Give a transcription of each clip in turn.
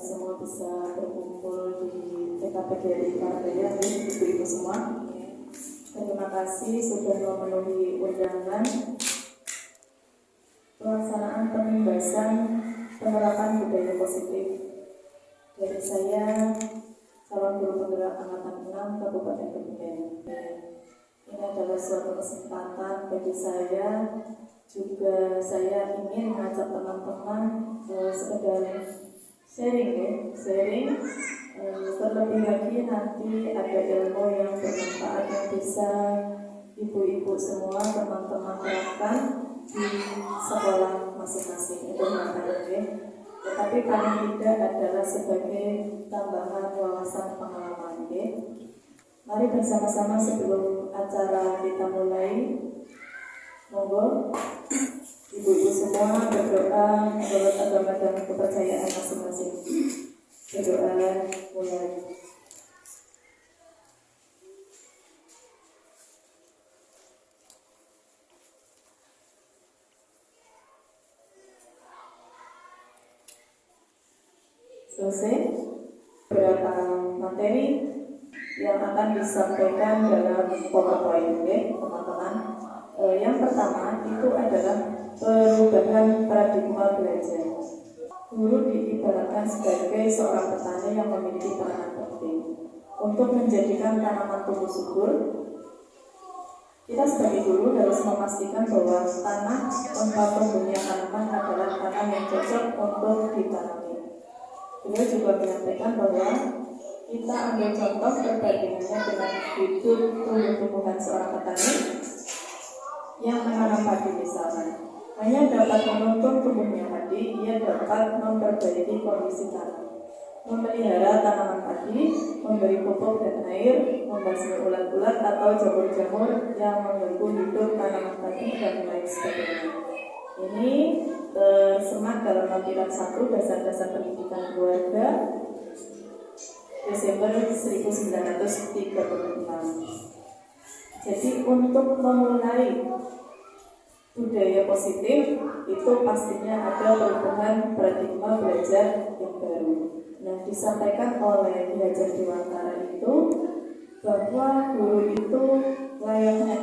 semua bisa berkumpul di TKP GRI Karangaya, ibu-ibu semua. Terima kasih sudah memenuhi undangan pelaksanaan penindasan penerapan budaya positif dari saya, calon guru penggerak angkatan 6 Kabupaten Kebumen. Ini adalah suatu kesempatan bagi saya, juga saya ingin mengajak teman-teman sekedar sharing. Terlebih lagi nanti ada ilmu yang bermanfaat yang bisa ibu-ibu semua teman-teman terapkan di sekolah masing-masing. Itu harapannya. Tetapi paling tidak adalah sebagai tambahan wawasan pengalaman. Mari bersama-sama sebelum acara kita mulai, monggo ibu-ibu semua berdoa menurut agama dan kepercayaan masing-masing. Berdoa mulai. Selesai. Beberapa materi yang akan disampaikan dalam PowerPoint, teman-teman. Yang pertama itu adalah perubahan paradigma belajar. Guru diibaratkan sebagai seorang petani yang memiliki peranan penting untuk menjadikan tanaman tumbuh subur. Kita sebagai guru harus memastikan bahwa tanah tempat tumbuhnya tanaman adalah tanah yang cocok untuk ditanami. Beliau juga menyampaikan bahwa kita ambil contoh perbandingannya dengan hidup tumbuh-tumbuhan seorang petani yang menanam padi misalnya. Hanya dapat menuntun tumbuhnya padi, ia dapat memperbaiki kondisi tanah, memelihara tanaman padi, memberi pupuk dan air, membasmi ulat-ulat atau jamur-jamur yang mengganggu hidup tanaman padi dan lain sebagainya. Ini semak dalam lampiran 1 dasar-dasar pendidikan keluarga Desember 1936. Jadi untuk memulai budaya positif itu pastinya ada perubahan paradigma belajar yang baru. Nah, disampaikan oleh Ki Hajar Dewantara itu bahwa guru itu layaknya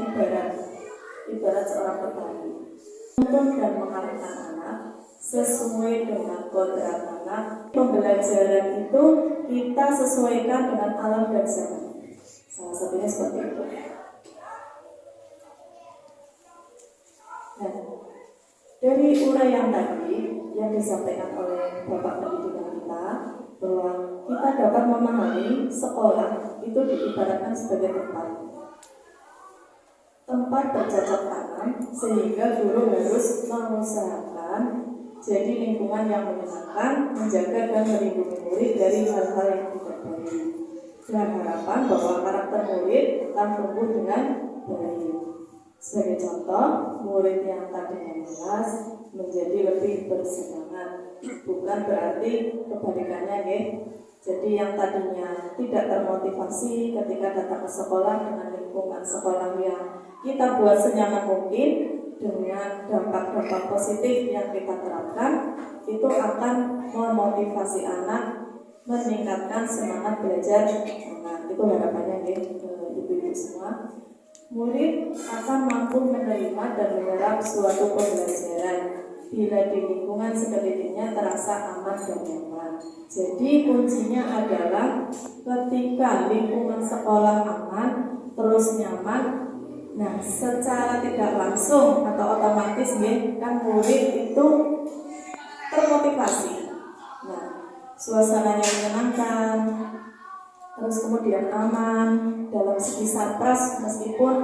ibarat seorang petani, menuntun dan mengarahkan anak sesuai dengan kodrat anak. Pembelajaran itu kita sesuaikan dengan alam dan zaman. Salah satunya seperti itu. Nah, dari uraian tadi yang disampaikan oleh Bapak Pendidikan kita, bahwa kita dapat memahami sekolah itu diibaratkan sebagai tempat bercocok tanam, sehingga guru harus mengusahakan jadi lingkungan yang menyenangkan, menjaga dan melindungi murid dari hal-hal yang tidak baik, dengan harapan bahwa karakter murid akan tumbuh dengan baik. Sebagai contoh, murid yang tadinya malas menjadi lebih bersemangat. Bukan berarti kebalikannya, Jadi yang tadinya tidak termotivasi ketika datang ke sekolah dengan lingkungan sekolah yang kita buat senyaman mungkin, dengan dampak-dampak positif yang kita terapkan, itu akan memotivasi anak, meningkatkan semangat belajar anak. Itu harapannya, ibu-ibu semua. Murid akan mampu menerima dan menyerap suatu pembelajaran bila di lingkungan sekelilingnya terasa aman dan nyaman. Jadi kuncinya adalah ketika lingkungan sekolah aman, terus nyaman. Nah, secara tidak langsung atau otomatis kan murid itu termotivasi. Nah, suasananya menyenangkan, terus kemudian aman dalam segi sarpras, meskipun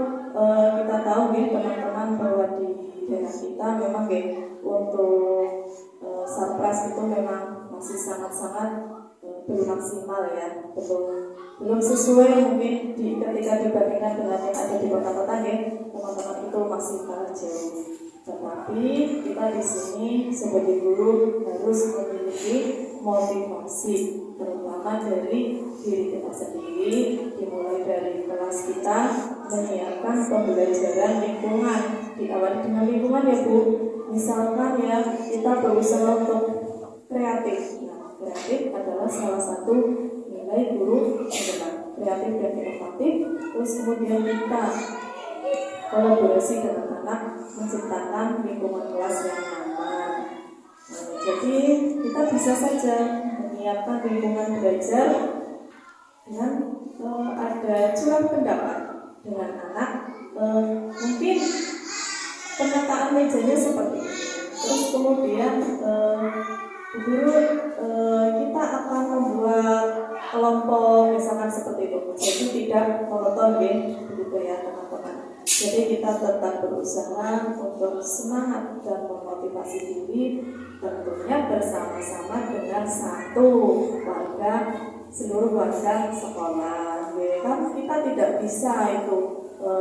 kita tahu teman-teman bahwa di daerah kita memang untuk sarpras itu memang masih sangat-sangat belum maksimal belum sesuai mungkin ketika dibandingkan dengan yang ada di kota-kota teman-teman itu masih kalah jauh. Tetapi kita di sini sebagai guru harus memiliki motivasi, terutama dari diri kita sendiri, dimulai dari kelas kita menyiapkan pembelajaran lingkungan. Diawali dengan lingkungan Bu. Misalkan kita berusaha untuk kreatif. Nah, kreatif adalah salah satu nilai guru adalah kreatif dan inovatif. Terus kemudian kita kolaborasi dengan anak menciptakan lingkungan kelas yang nyaman. Jadi kita bisa saja menyiapkan lingkungan belajar dengan ada curang pendapat dengan anak. Mungkin penataan mejanya seperti ini. Terus kemudian guru kita akan membuat kelompok misalkan seperti itu. Jadi tidak monoton begitu ya teman-teman. Jadi kita tetap berusaha untuk semangat dan memotivasi diri, tentunya bersama-sama dengan satu warga, seluruh warga sekolah. Kan kita tidak bisa itu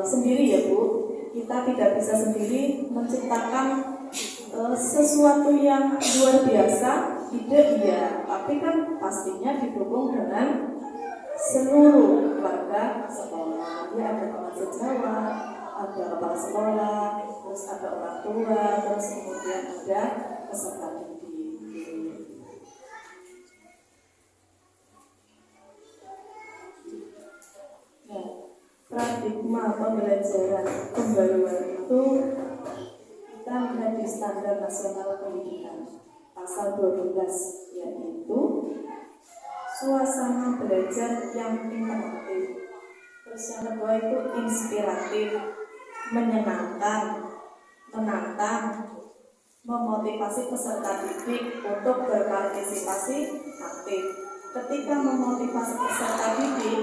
sendiri ya Bu. Kita tidak bisa sendiri menciptakan sesuatu yang luar biasa, tidak iya, tapi kan pastinya didukung dengan seluruh warga sekolah. Ya ada teman sejawat, ada kepala sekolah, terus ada orang tua, terus kemudian ada peserta didik. Nah, paradigma pembelajaran pembaruan itu kita melihat di standar nasional pendidikan pasal 12, yaitu suasana belajar yang interaktif. Terus yang kedua itu inspiratif, menyenangkan, menantang, memotivasi peserta didik untuk berpartisipasi aktif. Ketika memotivasi peserta didik,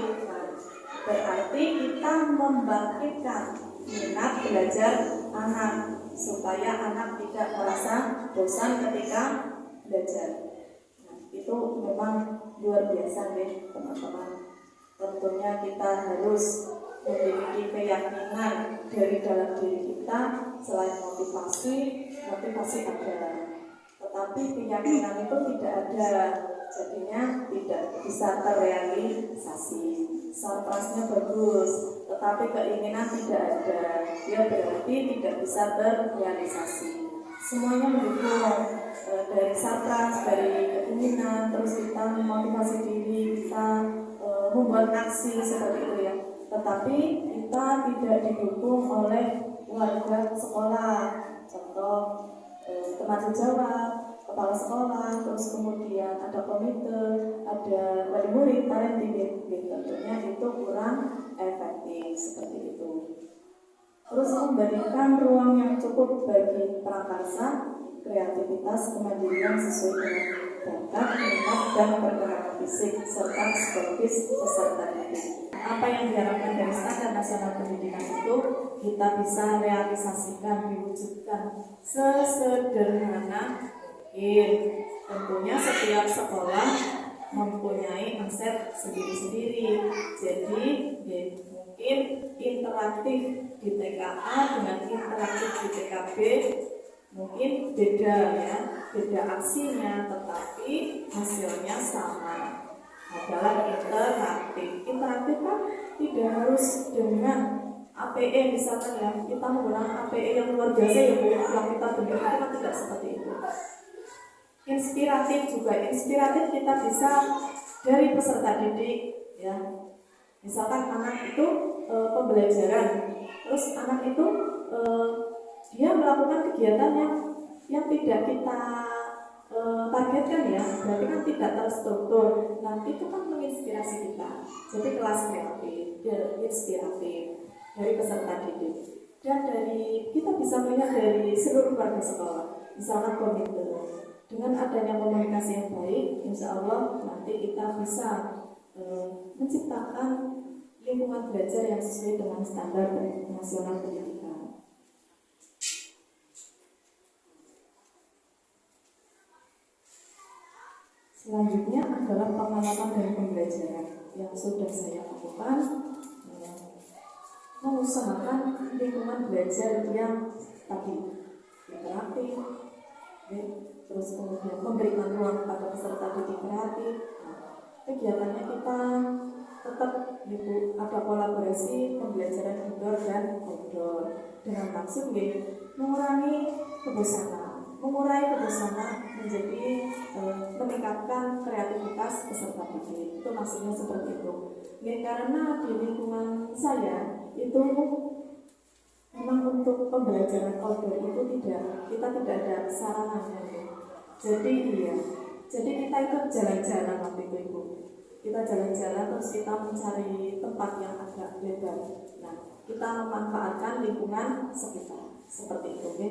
berarti kita membangkitkan minat belajar anak supaya anak tidak merasa bosan ketika belajar. Nah, itu memang luar biasa nih teman-teman. Tentunya kita harus memiliki keyakinan dari dalam diri kita. Selain motivasi ada, tetapi keyakinan itu tidak ada, jadinya tidak bisa terrealisasi. Sarprasnya bagus, tetapi keinginan tidak ada, ya berarti tidak bisa terrealisasi. Semuanya mendukung, dari sarpras, dari keinginan, terus kita memotivasi diri, kita membuat aksi seperti itu ya. Tetapi kita tidak didukung oleh warga sekolah, contoh teman sejawat, kepala sekolah, terus kemudian ada komite, ada wali murid, parenting, tentunya itu kurang efektif seperti itu. Terus memberikan ruang yang cukup bagi prakarsa, kreativitas, kemandirian sesuai dengan bakat, minat, dan pergerakan fisik serta psikologis peserta didik. Apa yang diharapkan dari standar nasional pendidikan itu kita bisa realisasikan, diwujudkan sesederhana mungkin. Tentunya setiap sekolah mempunyai konsep sendiri-sendiri. Jadi mungkin interaktif di TKA dengan interaktif di TKB mungkin beda ya, beda aksinya, tetapi hasilnya sama, adalah interaktif. Interaktif kan tidak harus dengan APE misalkan ya, kita menggunakan APE yang luar biasa ya Bu, yang kita dengar kan tidak seperti itu. Inspiratif juga, inspiratif kita bisa dari peserta didik ya. Misalkan anak itu pembelajaran, terus anak itu dia melakukan kegiatan yang tidak kita targetkan ya, berarti kan tidak terstruktur. Nah itu kan menginspirasi kita. Jadi kelas kreatif, inspiratif dari peserta didik, dan dari kita bisa melihat dari seluruh warga sekolah. Misalkan komite, dengan adanya komunikasi yang baik, insya Allah nanti kita bisa menciptakan lingkungan belajar yang sesuai dengan standar nasional pendidikan. Selanjutnya adalah pengalaman dari pembelajaran yang sudah saya lakukan, mengusahakan lingkungan belajar yang tadi interaktif, terus kemudian memberikan ruang pada peserta didik kreatif. Kegiatannya kita tetap ada kolaborasi pembelajaran indoor dan outdoor dengan maksud mengurangi kebosanan, mengurai kebosanan menjadi meningkatkan kreativitas peserta didik. Itu maksudnya seperti itu. Ya, karena di lingkungan saya itu memang untuk pembelajaran outdoor itu kita tidak ada sarananya. Jadi jadi kita itu jalan-jalan waktu itu Ibu. Kita jalan-jalan terus kita mencari tempat yang agak lebar. Nah, kita memanfaatkan lingkungan sekitar seperti itu. Ya.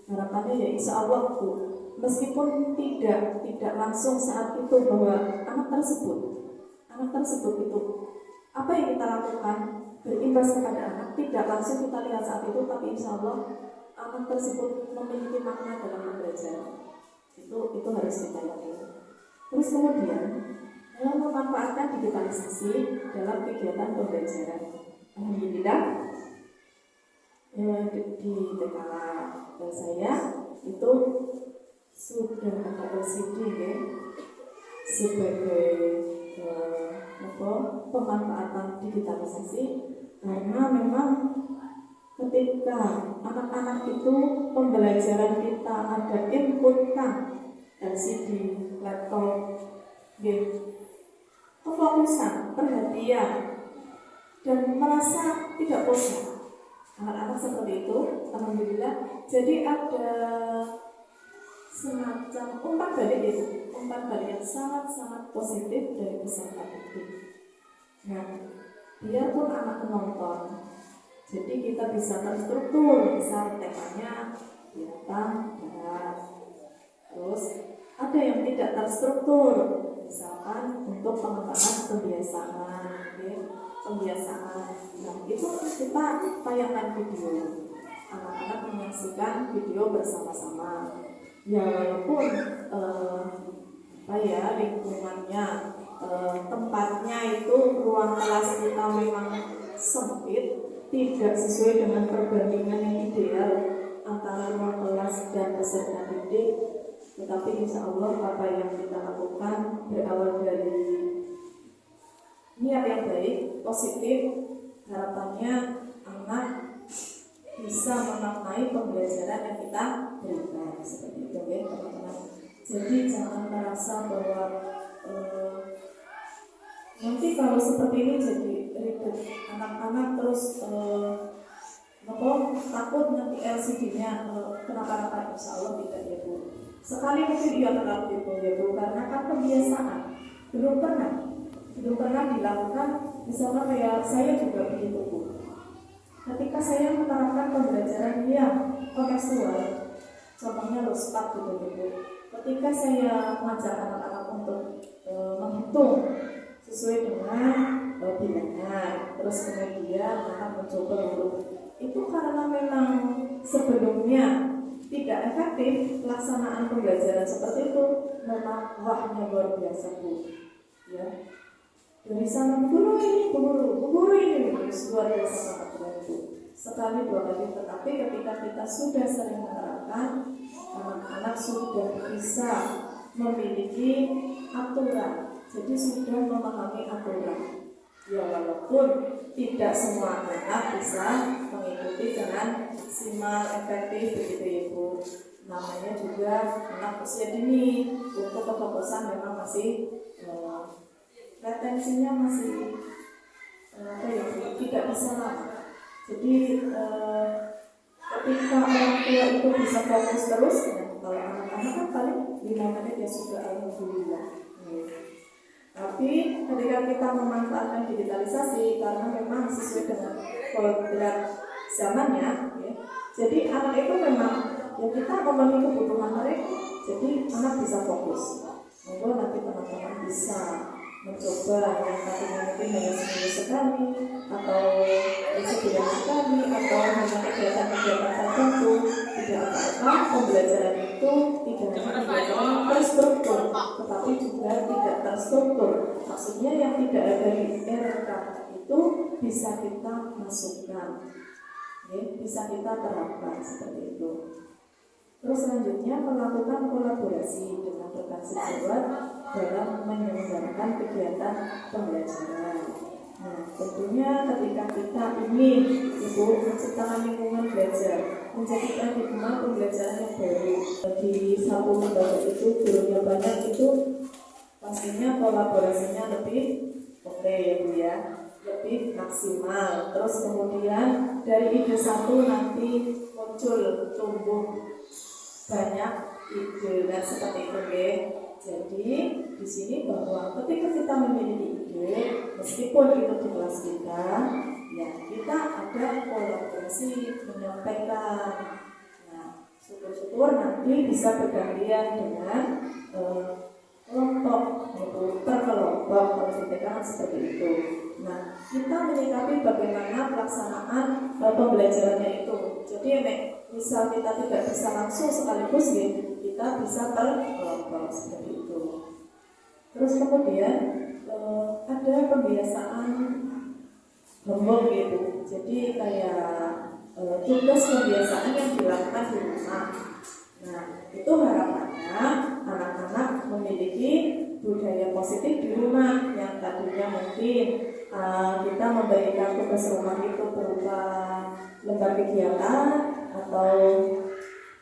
Harapannya ya insya Allah Bu, meskipun tidak langsung saat itu bahwa anak tersebut itu apa yang kita lakukan berimbas kepada anak, tidak langsung kita lihat saat itu, tapi insya Allah anak tersebut memiliki makna dalam pembelajaran. Itu harus kita yakini. Terus kemudian dalam memanfaatkan digitalisasi dalam kegiatan pembelajaran, alhamdulillah di TK saya itu sudah ada LCD ya, sebagai pemanfaatan digitalisasi, karena memang ketika anak-anak itu pembelajaran kita ada inputkan LCD, laptop, kefokusan, perhatian, dan merasa tidak bosan. Anak-anak seperti itu, alhamdulillah. Jadi ada semacam umpan balik yang sangat-sangat positif dari peserta didik. Nah, biarpun anak menonton, jadi kita bisa terstruktur, misal temanya binatang, darat. Terus ada yang tidak terstruktur, misalkan untuk pengembangan pembiasaan. Nah, itu kita tayangkan video. Anak-anak menyaksikan video bersama-sama. Ya walaupun lingkungannya, tempatnya itu ruang kelas kita memang sempit, tidak sesuai dengan perbandingan yang ideal antara ruang kelas dan peserta didik. Tetapi insya Allah apa yang kita lakukan berawal dari niat yang baik, positif, harapannya anak bisa memaknai pembelajaran yang kita berikan seperti itu ya teman-teman. Jadi jangan merasa bahwa nanti kalau seperti ini jadi ribet, anak-anak terus takut nanti LCD-nya kenapa-napa. Insya Allah tidak ya Bu. Sekali mungkin iya tetap itu ya Bu, karena kan kebiasaan belum pernah dilakukan. Misalnya kayak saya juga begitu Bu. Ketika saya menerapkan pembelajaran yang kontekstual, contohnya lostak gitu. Ketika saya mengajak anak-anak untuk menghitung sesuai dengan bilangan, terus kemudian anak mencoba huruf, itu karena memang sebelumnya tidak efektif pelaksanaan pembelajaran seperti itu, memang wahnya luar biasa Bu. Ya. Dari sana guru ini luar biasa sangat membantu. Sekali dua kali, tetapi ketika kita sudah sering menerapkan, anak-anak sudah bisa memiliki aturan, jadi sudah memahami aturan. Ya walaupun tidak semua anak bisa mengikuti dengan maksimal efektif begitu ya Bu. Namanya juga anak usia dini, untuk kefokusan memang masih retensinya masih tidak bisa lama. Jadi ketika orang tua itu bisa fokus terus, kalau anak-anak kan paling 5 menit ya sudah alhamdulillah. Tapi ketika kita memanfaatkan digitalisasi, karena memang sesuai dengan kodrat zamannya, ya, jadi anak itu memang ya kita memenuhi kebutuhan mereka, jadi anak bisa fokus. Monggo nanti teman-teman bisa mencoba yang tadinya mungkin hanya seminggu sekali atau sebulan sekali atau hanya kegiatan-kegiatan tertentu, tidak apa-apa. Pembelajaran itu tidak hanya pembelajaran terstruktur, tetapi juga tidak terstruktur. Maksudnya yang tidak ada di RK itu bisa kita masukkan, ya, bisa kita terapkan seperti itu. Terus selanjutnya melakukan kolaborasi dengan rekan sejawat dalam menyelenggarakan kegiatan pembelajaran. Nah, tentunya ketika kita ingin Ibu menciptakan lingkungan belajar menjadikan hikmah pembelajaran yang baru. Di satu lembaga itu gurunya banyak, itu pastinya kolaborasinya lebih oke ya Bu ya, lebih maksimal. Terus kemudian dari ide satu nanti muncul tumbuh banyak ide dan seperti itu ya. Jadi di sini bahwa ketika kita memiliki ide, meskipun itu di kelas kita, ya kita ada kolaborasi menyampaikan. Nah, syukur-syukur nanti bisa bergantian dengan kelompok, yaitu per kelompok kalau di TK kan seperti itu. Nah, kita menyikapi bagaimana pelaksanaan pembelajarannya itu. Jadi misal kita tidak bisa langsung sekaligus ya, kita bisa per kelompok seperti itu. Terus kemudian ada pembiasaan homework gitu. Jadi kayak tugas kebiasaan yang dilakukan di rumah. Nah, itu harapannya anak-anak memiliki budaya positif di rumah, yang tadinya mungkin kita memberikan tugas rumah itu berupa lembar kegiatan atau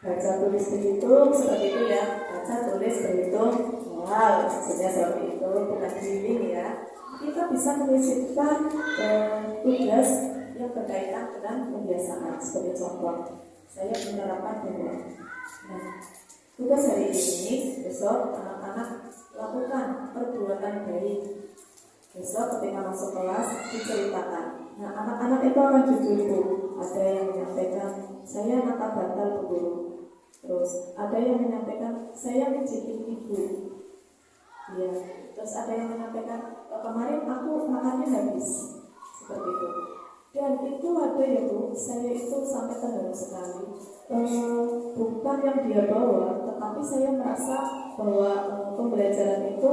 baca tulis berhitung seperti itu ya, baca tulis berhitung, wow, maksudnya seperti itu, bukan drilling ya. Kita bisa menyisipkan tugas yang berkaitan dengan kebiasaan. Sebagai contoh, saya menerapkan bahwa tugas hari ini, besok anak-anak lakukan perbuatan baik. Besok ketika masuk kelas diceritakan. Nah, anak-anak itu akan jujur Bu. Ada yang menyampaikan, saya mata batal Bu Guru. Terus ada yang menyampaikan, saya menjikin ibu. Ya. Terus ada yang menyampaikan, kemarin aku makannya habis. Seperti itu. Dan itu ada ya Bu, saya itu sampai terharu sekali. Bukan yang dia bawa, tetapi saya merasa bahwa pembelajaran itu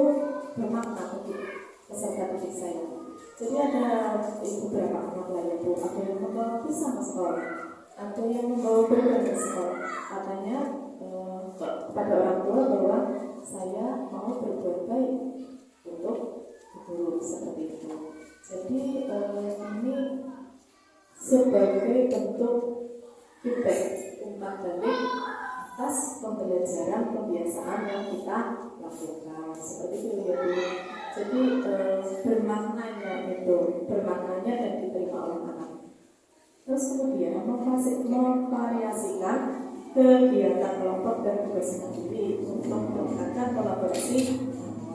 bermakna bagi peserta didik saya. Jadi ada beberapa anak lah ya Bu, ada yang membawa pisang ke sekolah, ada yang membawa burger ke sekolah. Katanya kepada orang tua bahwa saya mau berbuat baik untuk guru seperti itu. Jadi ini sebagai bentuk feedback umpan balik atas pembelajaran kebiasaan yang kita lakukan seperti itu ya Bu. Jadi bermaknanya dan diterima oleh anak. Terus kemudian memvariasikan kegiatan kelompok dan tugas mandiri untuk meningkatkan kolaborasi.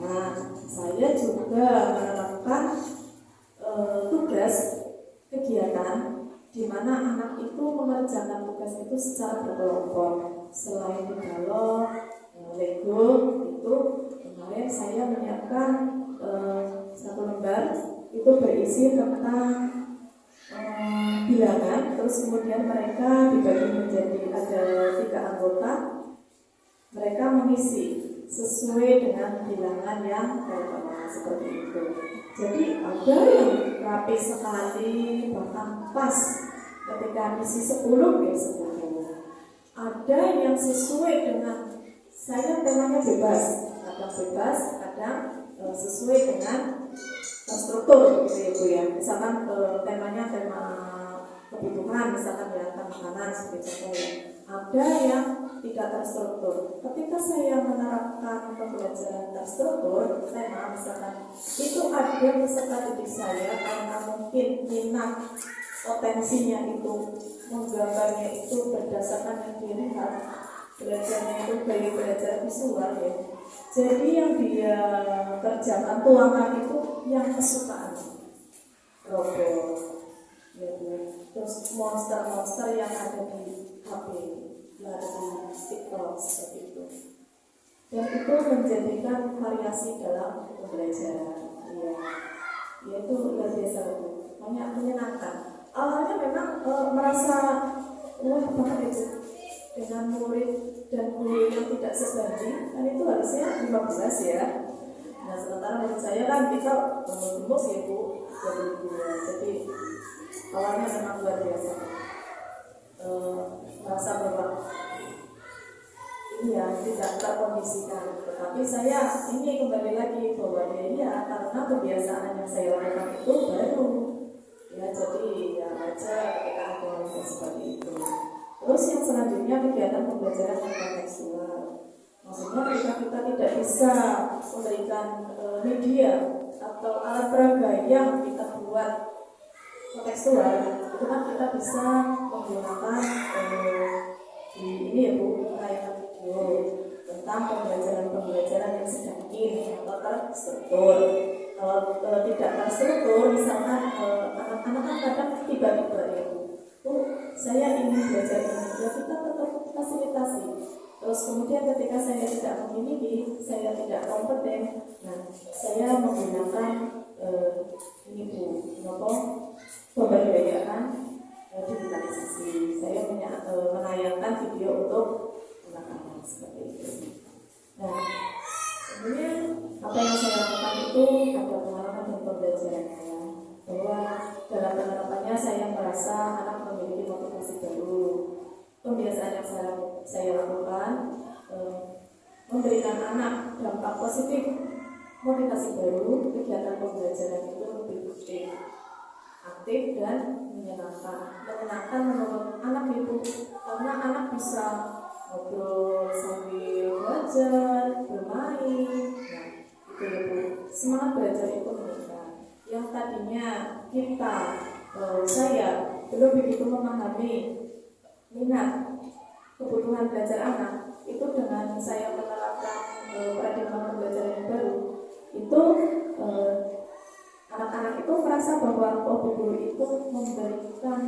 Nah, saya juga menerapkan tugas kegiatan di mana anak itu mengerjakan tugas itu secara berkelompok. Selain dialog, Lego itu kemarin saya menyiapkan satu lembar itu berisi tentang bilangan. Terus kemudian mereka dibagi menjadi ada 3 anggota. Mereka mengisi sesuai dengan bilangan yang pertama seperti itu. Jadi ada yang rapi sekali, bahkan pas ketika isi 10 ya 10. Ada yang sesuai dengan saya temanya bebas, kadang sesuai dengan struktur gitu ya Bu ya. Misalkan temanya tema kebutuhan, misalkan ya makanan seperti contoh ya. Ada yang tidak terstruktur. Ketika saya menerapkan pembelajaran terstruktur, tema misalkan itu ada peserta didik saya karena mungkin minat potensinya itu menggambarnya itu berdasarkan yang dilihat, belajarnya itu gaya belajar visual ya. Jadi yang dia kerjakan tuangkan itu yang kesukaan robot ya Bu. Terus monster-monster yang ada di HP, ada di TikTok seperti itu. Dan itu menjadikan variasi dalam pembelajaran. Ya, itu luar biasa Bu. Banyak menyenangkan. Awalnya memang merasa wah banget itu dengan murid dan guru yang tidak sebanding, kan itu harusnya 15 ya. Nah sementara menurut saya kan kita gemuk ya Bu, jadi awalnya memang luar biasa. Merasa bahwa iya tidak terkondisikan, tetapi saya ini kembali lagi bahwa ya karena kebiasaan yang saya lakukan itu baru. Ya jadi ya aja ketika ada yang seperti itu. Terus yang selanjutnya kegiatan pembelajaran yang kontekstual. Maksudnya ketika kita tidak bisa memberikan media atau alat peraga yang kita buat kontekstual, itu kan kita bisa menggunakan ini ya Bu, tayangan video tentang pembelajaran yang sedang in atau terstruktur. Kalau tidak terstruktur, misalkan anak-anak kan kadang tiba-tiba ya Bu, saya ingin belajar ini, ya kita tetap fasilitasi. Terus kemudian ketika saya tidak memiliki, saya tidak kompeten, nah saya menggunakan ini Bu, pemberdayaan digitalisasi. Saya menayangkan video untuk anak-anak seperti itu. Nah, kemudian apa yang saya lakukan itu ada pengalaman dan pembelajarannya, bahwa dalam penerapannya saya merasa anak memiliki motivasi baru. Pembiasaan yang saya lakukan memberikan anak dampak positif, motivasi baru, kegiatan pembelajaran itu lebih aktif dan menyenangkan menurut anak itu, karena anak bisa ngobrol sambil belajar, bermain. Nah, itu ya Bu, semangat belajar itu meningkat. Yang tadinya saya belum begitu memahami minat kebutuhan belajar anak, itu dengan saya menerapkan paradigma pembelajaran yang baru, itu anak-anak itu merasa bahwa guru itu memberikan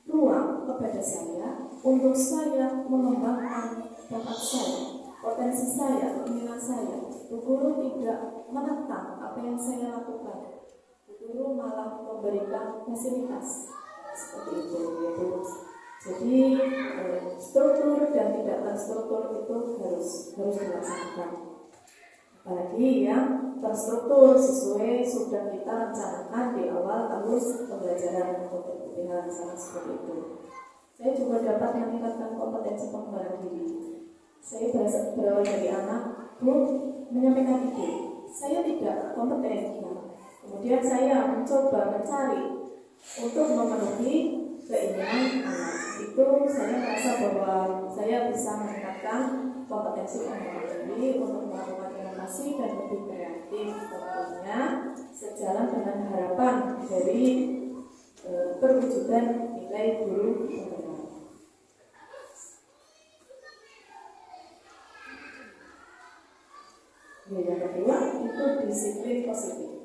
ruang kepada saya untuk saya mengembangkan bakat saya, potensi saya, keinginan saya. Guru tidak menentang apa yang saya lakukan. Guru malah memberikan fasilitas seperti itu, yaitu jadi struktur dan tidak terstruktur itu harus dilaksanakan. Apalagi yang terstruktur sesuai sudah kita rencanakan di awal tahun pembelajaran untuk kepentingan misalnya seperti itu. Saya juga dapat meningkatkan kompetensi pengembangan diri. Saya berawal dari anak, Bu, menyampaikan ide. Saya tidak kompeten. Kemudian saya mencoba mencari untuk memenuhi keinginan anak. Itu saya merasa bahwa saya bisa meningkatkan kompetensi pengembangan diri untuk melakukan inovasi dan lebih kreatif, tentunya sejalan dengan harapan dari perwujudan nilai guru penggerak. Yang kedua itu disiplin positif.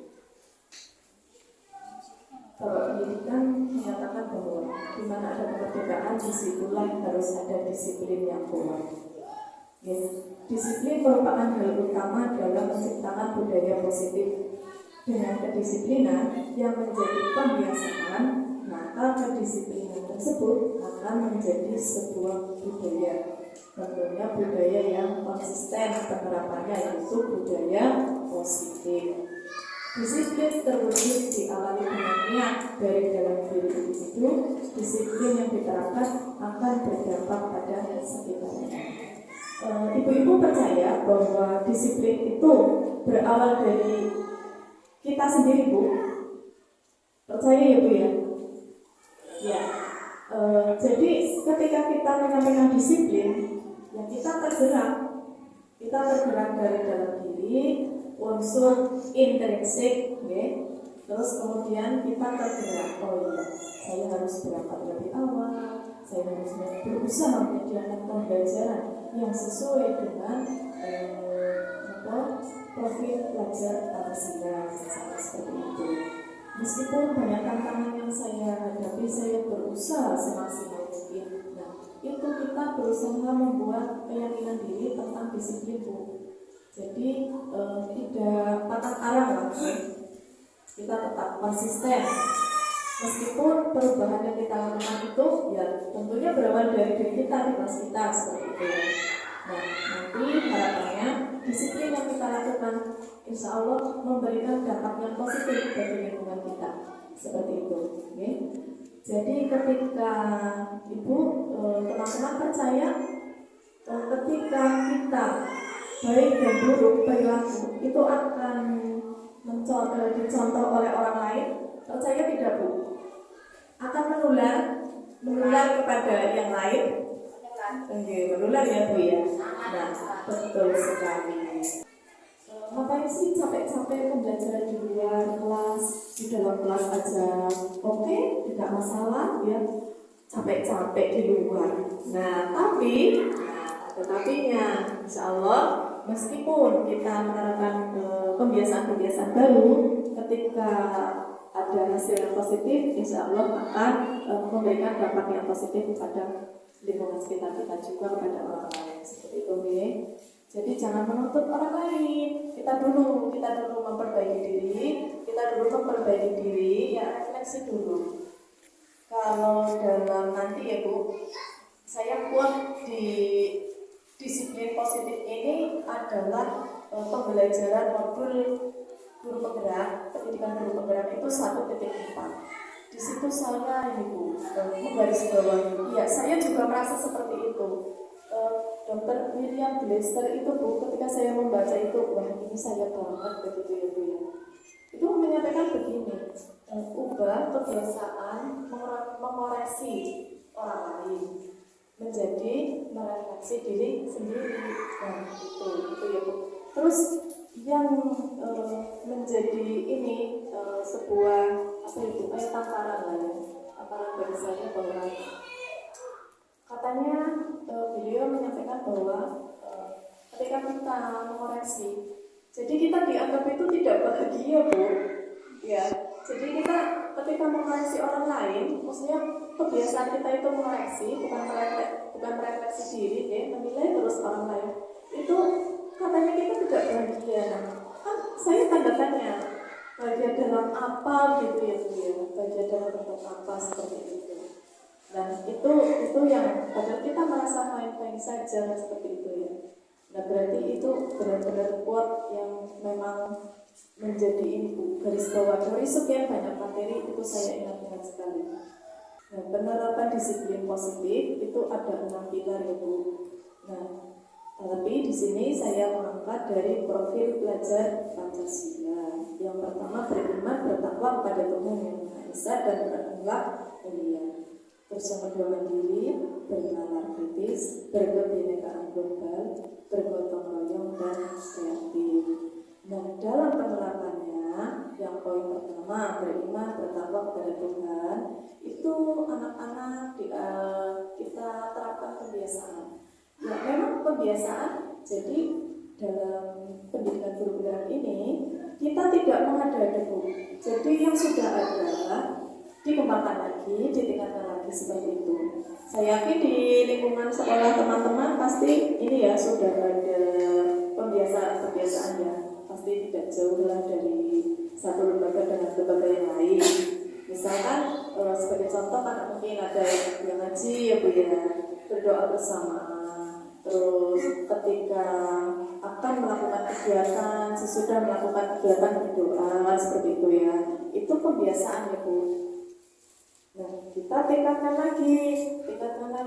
Kalau pendidikan menyatakan bahwa di mana ada kemerdekaan, disitulah harus ada disiplin yang kuat. Ya, disiplin merupakan hal utama dalam menciptakan budaya positif. Dengan kedisiplinan yang menjadi pembiasaan, maka kedisiplinan tersebut akan menjadi sebuah budaya. Tentunya budaya yang konsisten penerapannya, yaitu budaya positif. Disiplin terwujud diawali dengan niat dari dalam diri individu. Disiplin yang diterapkan akan berdampak pada sekitarnya. Ibu-ibu percaya bahwa disiplin itu berawal dari kita sendiri, Bu? Percaya ya Bu ya? Ya. Jadi ketika kita menyampaikan disiplin, ya kita tergerak dari dalam diri, unsur intrinsik, terus kemudian kita tergerak, oh iya, saya harus berangkat lebih awal, saya harus berusaha menyediakan pembelajaran yang sesuai dengan profil pelajar Pancasila, misalnya seperti itu. Meskipun banyak tantangan yang saya hadapi, saya berusaha semaksimal mungkin. Nah, itu kita berusaha membuat keyakinan diri tentang disiplin, Bu. Jadi tidak patah arang lagi, kita tetap konsisten. Meskipun perubahan yang kita lakukan itu ya tentunya berawal dari diri kita, di kelas kita seperti itu. Nah, nanti harapannya disiplin yang kita lakukan insya Allah memberikan dampak yang positif bagi lingkungan kita seperti itu. Jadi ketika Ibu teman-teman percaya ketika kita baik dan buruk perilaku itu akan dicontoh oleh orang lain, percaya tidak Bu? Akan menular. menular kepada yang lain. Oke, menular ya Bu ya. Nah, betul sekali. Ngapain sih capek-capek pembelajaran di luar kelas, di dalam kelas aja oke, tidak masalah ya, capek-capek di luar. Nah, tetapinya, insya Allah, meskipun kita menerapkan kebiasaan-kebiasaan baru, ketika ada hasil yang positif, insya Allah akan memberikan dampak yang positif kepada lingkungan sekitar kita juga, kepada orang lain. Seperti itu, ya. Jadi jangan menuntut orang lain. Kita dulu memperbaiki diri, ya refleksi dulu. Kalau dalam nanti ya Bu, saya quote di disiplin positif ini adalah pembelajaran modul guru penggerak, pendidikan guru penggerak itu 1.4. Di situ saya menggarisbawahi. Ya, saya juga merasa seperti itu. Dr. William Glasser itu Bu, ketika saya membaca itu, wah ini saya banget begitu ya Bu ya. Itu menyampaikan begini, ubah kebiasaan mengoreksi orang lain menjadi merefleksi diri sendiri. Nah, itu ya Bu. Terus yang menjadi ini sebuah tantangan lah ya, tantangan bagi saya bahwa katanya beliau menyampaikan bahwa ketika kita mengoreksi, jadi kita dianggap itu tidak bahagia Bu, ya. Jadi kita ketika mengoreksi orang lain, maksudnya kebiasaan kita itu mengoreksi, bukan merefleksi diri, menilai terus orang lain, itu katanya kita tidak bahagia. Nah, kan saya tanda tanya, bahagia dalam apa gitu ya Bu ya, bahagia dalam bentuk apa seperti itu. Dan itu yang padahal kita merasa main-main saja seperti itu ya. Nah berarti itu benar-benar quote yang memang menjadi ini Bu, garis bawah dari sekian banyak materi itu saya ingat-ingat sekali. Nah, penerapan disiplin positif itu ada 6 pilar ya Bu. Nah, tapi di sini saya mengangkat dari profil pelajar Pancasila. Yang pertama, beriman bertakwa kepada Tuhan Yang Maha Esa dan berakhlak mulia. Terus yang kedua, mandiri, bernalar kritis, berkebinekaan global, bergotong royong dan kreatif. Nah, dalam penerapannya, yang poin pertama, beriman bertakwa kepada Tuhan, itu anak-anak kita terapkan kebiasaan. Ya, memang kebiasaan. Jadi dalam pendidikan guru penggerak ini kita tidak mengada-ada Bu. Jadi yang sudah ada dikembangkan lagi, ditingkatkan lagi seperti itu. Saya yakin di lingkungan sekolah teman-teman pasti ini ya sudah ada pembiasaan-pembiasaan ya. Pasti tidak jauh lah dari satu lembaga dengan lembaga yang lain. Misalkan sebagai contoh kan mungkin ada yang ngaji ya Bu ya, berdoa bersama. Terus ketika akan melakukan kegiatan, sesudah melakukan kegiatan berdoa seperti itu ya. Itu pembiasaan ya Bu. Nah, kita tingkatkan lagi.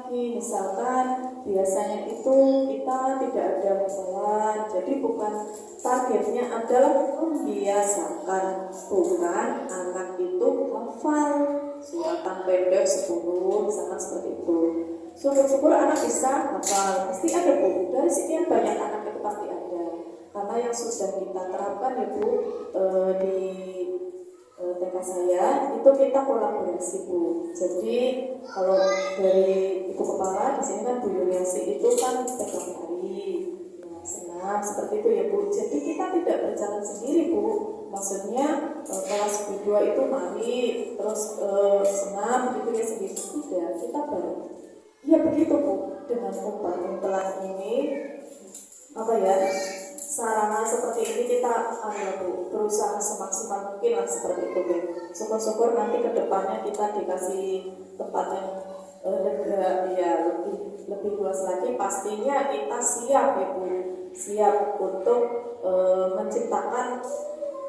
Misalkan biasanya itu kita tidak ada hafalan, jadi bukan targetnya adalah membiasakan, bukan anak itu hafal suratan pendek 10 misalkan seperti itu. Syukur-syukur anak bisa hafal, pasti ada Bu. Dari sekian banyak anak itu pasti ada. Karena yang sudah kita terapkan ya Bu di TK saya itu kita kolaborasi Bu. Jadi kalau dari Ibu Kepala di sini kan Bu Yuliansi itu kan pegang tari, senam seperti itu ya Bu. Jadi kita tidak berjalan sendiri Bu. Maksudnya kelas B2 itu nari, terus senam gitu ya sendiri. Tidak, kita bareng. Ya begitu Bu. Dengan umpan-umpelan ini sarana seperti ini kita Bu, berusaha semaksimal mungkin lah seperti itu Bu. Syukur-syukur nanti ke depannya kita dikasih tempat yang lega ya, lebih luas lagi. Pastinya kita siap ya Bu, siap untuk menciptakan,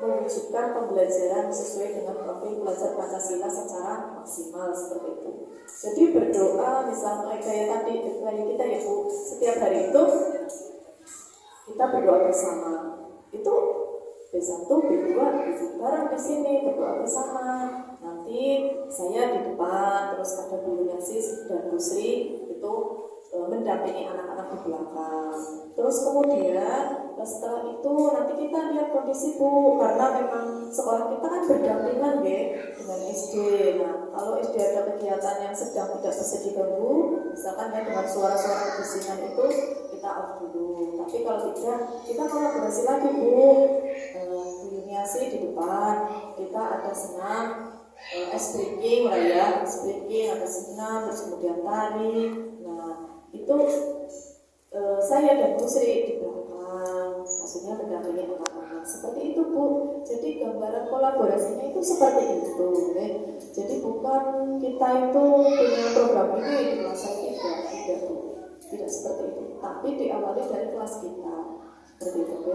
mewujudkan pembelajaran sesuai dengan profil pelajar Pancasila secara maksimal seperti itu. Jadi berdoa misalnya kayak tadi kita ya Bu, setiap hari itu kita berdoa bersama. Itu B1, B2, bareng di sini berdoa bersama. Nanti saya di depan, terus ada gurunya Sis dan Bu Sri itu mendampingi anak-anak di belakang. Terus kemudian setelah itu nanti kita lihat kondisi Bu, karena memang sekolah kita kan berdampingan ya dengan SD. Nah kalau SD ada kegiatan yang sedang tidak bisa diganggu, misalkan ya dengan suara-suara kebisingan itu kita off dulu. Tapi kalau tidak, kita kolaborasi lagi Bu. Yuniasi di depan, kita ada senam, ice breaking lah ya, ice breaking, ada senam, terus kemudian tari. Nah itu saya dan Bu Sri di belakang, maksudnya mendampingi anak-anak seperti itu Bu. Jadi gambaran kolaborasinya itu seperti itu. Jadi bukan kita itu punya program ini di kelas tidak Bu, tidak seperti itu. Tapi diawali dari kelas kita seperti itu Bu.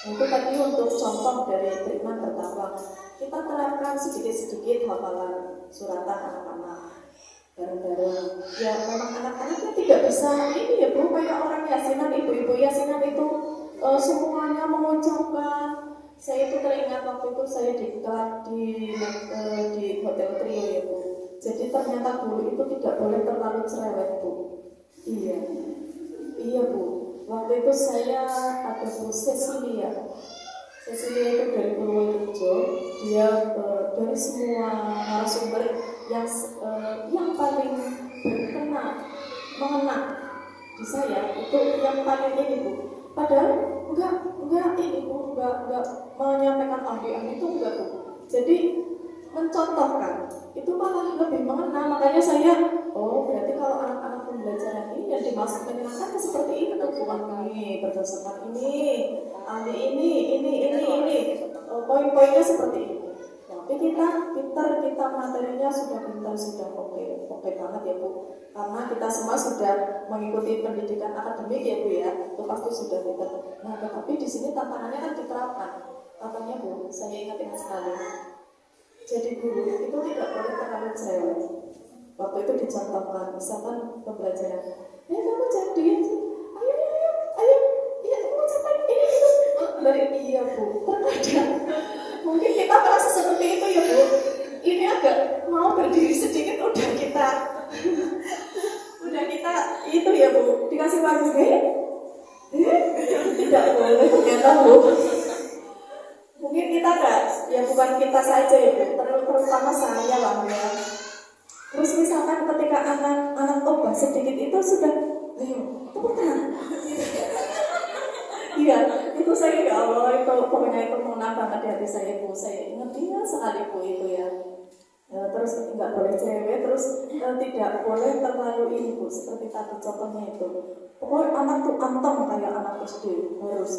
Itu tadi untuk contoh dari beriman bertakwa. Kita terapkan sedikit-sedikit hafalan suratan anak-anak bareng-bareng. Ya memang anak-anaknya tidak bisa ini ya Bu, kayak orang yasinan, ibu-ibu yasinan itu semuanya mengucapkan. Saya itu teringat waktu itu saya di Hotel Trio ya Bu. Jadi ternyata guru itu tidak boleh terlalu cerewet Bu. Iya Bu. Waktu itu saya ada Bu Cecilia itu dari Purworejo. Dia dari semua narasumber yang paling mengena di saya itu yang paling ini Bu. Padahal enggak ini Bu, enggak menyampaikan ahli itu enggak Bu. Jadi mencontohkan itu malah lebih mengena. Makanya saya berarti kalau anak-anak pembelajaran ini yang dimaksud menyenangkan seperti itu bukan ini berdasarkan ini ahli ini poin-poinnya seperti itu. Tapi kita pintar, kita materinya sudah pintar, sudah oke banget ya Bu, karena kita semua sudah mengikuti pendidikan akademik ya Bu ya, itu pasti sudah pintar. Nah tetapi di sini tantangannya kan diterapkan. Katanya Bu, saya ingat sekali, jadi guru itu tidak boleh terlalu cerewet. Waktu itu dicontohkan, misalkan pembelajaran, kamu jadi, ayo, iya kamu capai ini itu. Dari iya Bu, terkadang mungkin kita merasa seperti itu ya Bu. Ini agak mau berdiri sedikit udah kita itu ya Bu, dikasih warna tidak boleh ternyata Bu. Mungkin kita enggak, ya bukan kita saja ya Bu, terutama saya lah ya. Terus misalkan ketika anak obah sedikit itu sudah, ayo, tepuk tangan. Iya, itu saya ya Allah, itu pokoknya itu mengena banget di hati saya Bu. Saya ingat sekali Bu itu ya. Terus nggak boleh cewek, terus tidak boleh terlalu ini Bu, seperti tadi contohnya itu. Pokoknya anak tuh anteng kayak anak SD harus.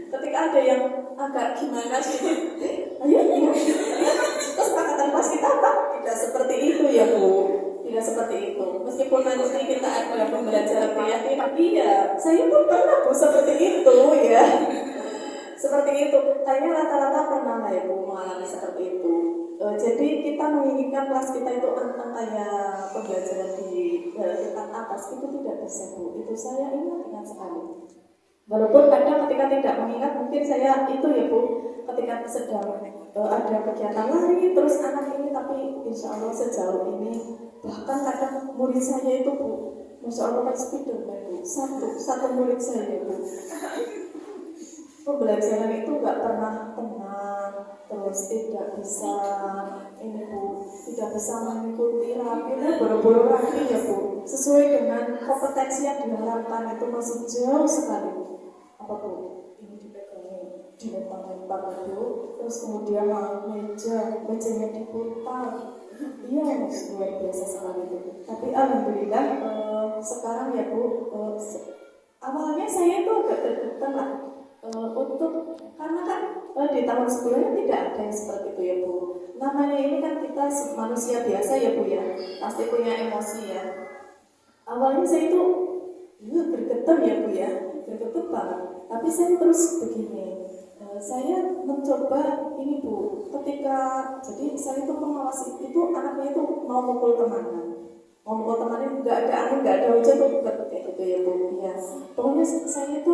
Ketika ada yang agak gimana sih, ayo, terus angkatan pas kita apa? Tidak seperti itu ya Bu, tidak seperti itu. Meskipun nanti kita ada pembelajaran keyakinan, iya, saya pun pernah Bu seperti itu ya, seperti itu. Kayaknya rata-rata pernah lah ya Bu mengalami seperti itu. Jadi kita menginginkan kelas kita itu anteng kayak pembelajaran di tingkat atas itu tidak bisa Bu. Itu saya ingat sekali. Walaupun kadang ketika tidak mengingat, mungkin saya itu ya Bu, ketika sedang ada kegiatan lari terus anak ini, tapi insya Allah sejauh ini bahkan kadang murid saya itu Bu, masya Allah kan Spiderman Bu, satu murid saya Bu, pembelajaran itu nggak pernah tenang, terus tidak bisa ini Bu, tidak bisa mengikuti rapinya boro-boro rapi ya Bu, sesuai dengan kompetensi yang diharapkan itu masih jauh sekali Bu. Apa tuh? Ini dipegangin, dilempar-lempar itu, terus kemudian mejanya diputar. Iya, luar biasa sekali itu. Tapi alhamdulillah sekarang ya Bu, awalnya saya itu agak deg-degan lah karena kan di tahun sebelumnya tidak ada yang seperti itu ya Bu. Namanya ini kan kita manusia biasa ya Bu ya, pasti punya emosi ya. Awalnya saya itu bergetar ya Bu ya, bergetar banget. Tapi saya terus begini, saya mencoba ini Bu, ketika jadi saya itu mengawasi itu anaknya itu mau mukul temannya, nggak ada angin, nggak ada hujan tuh kayak gitu ya Bu. Ya, pokoknya saya itu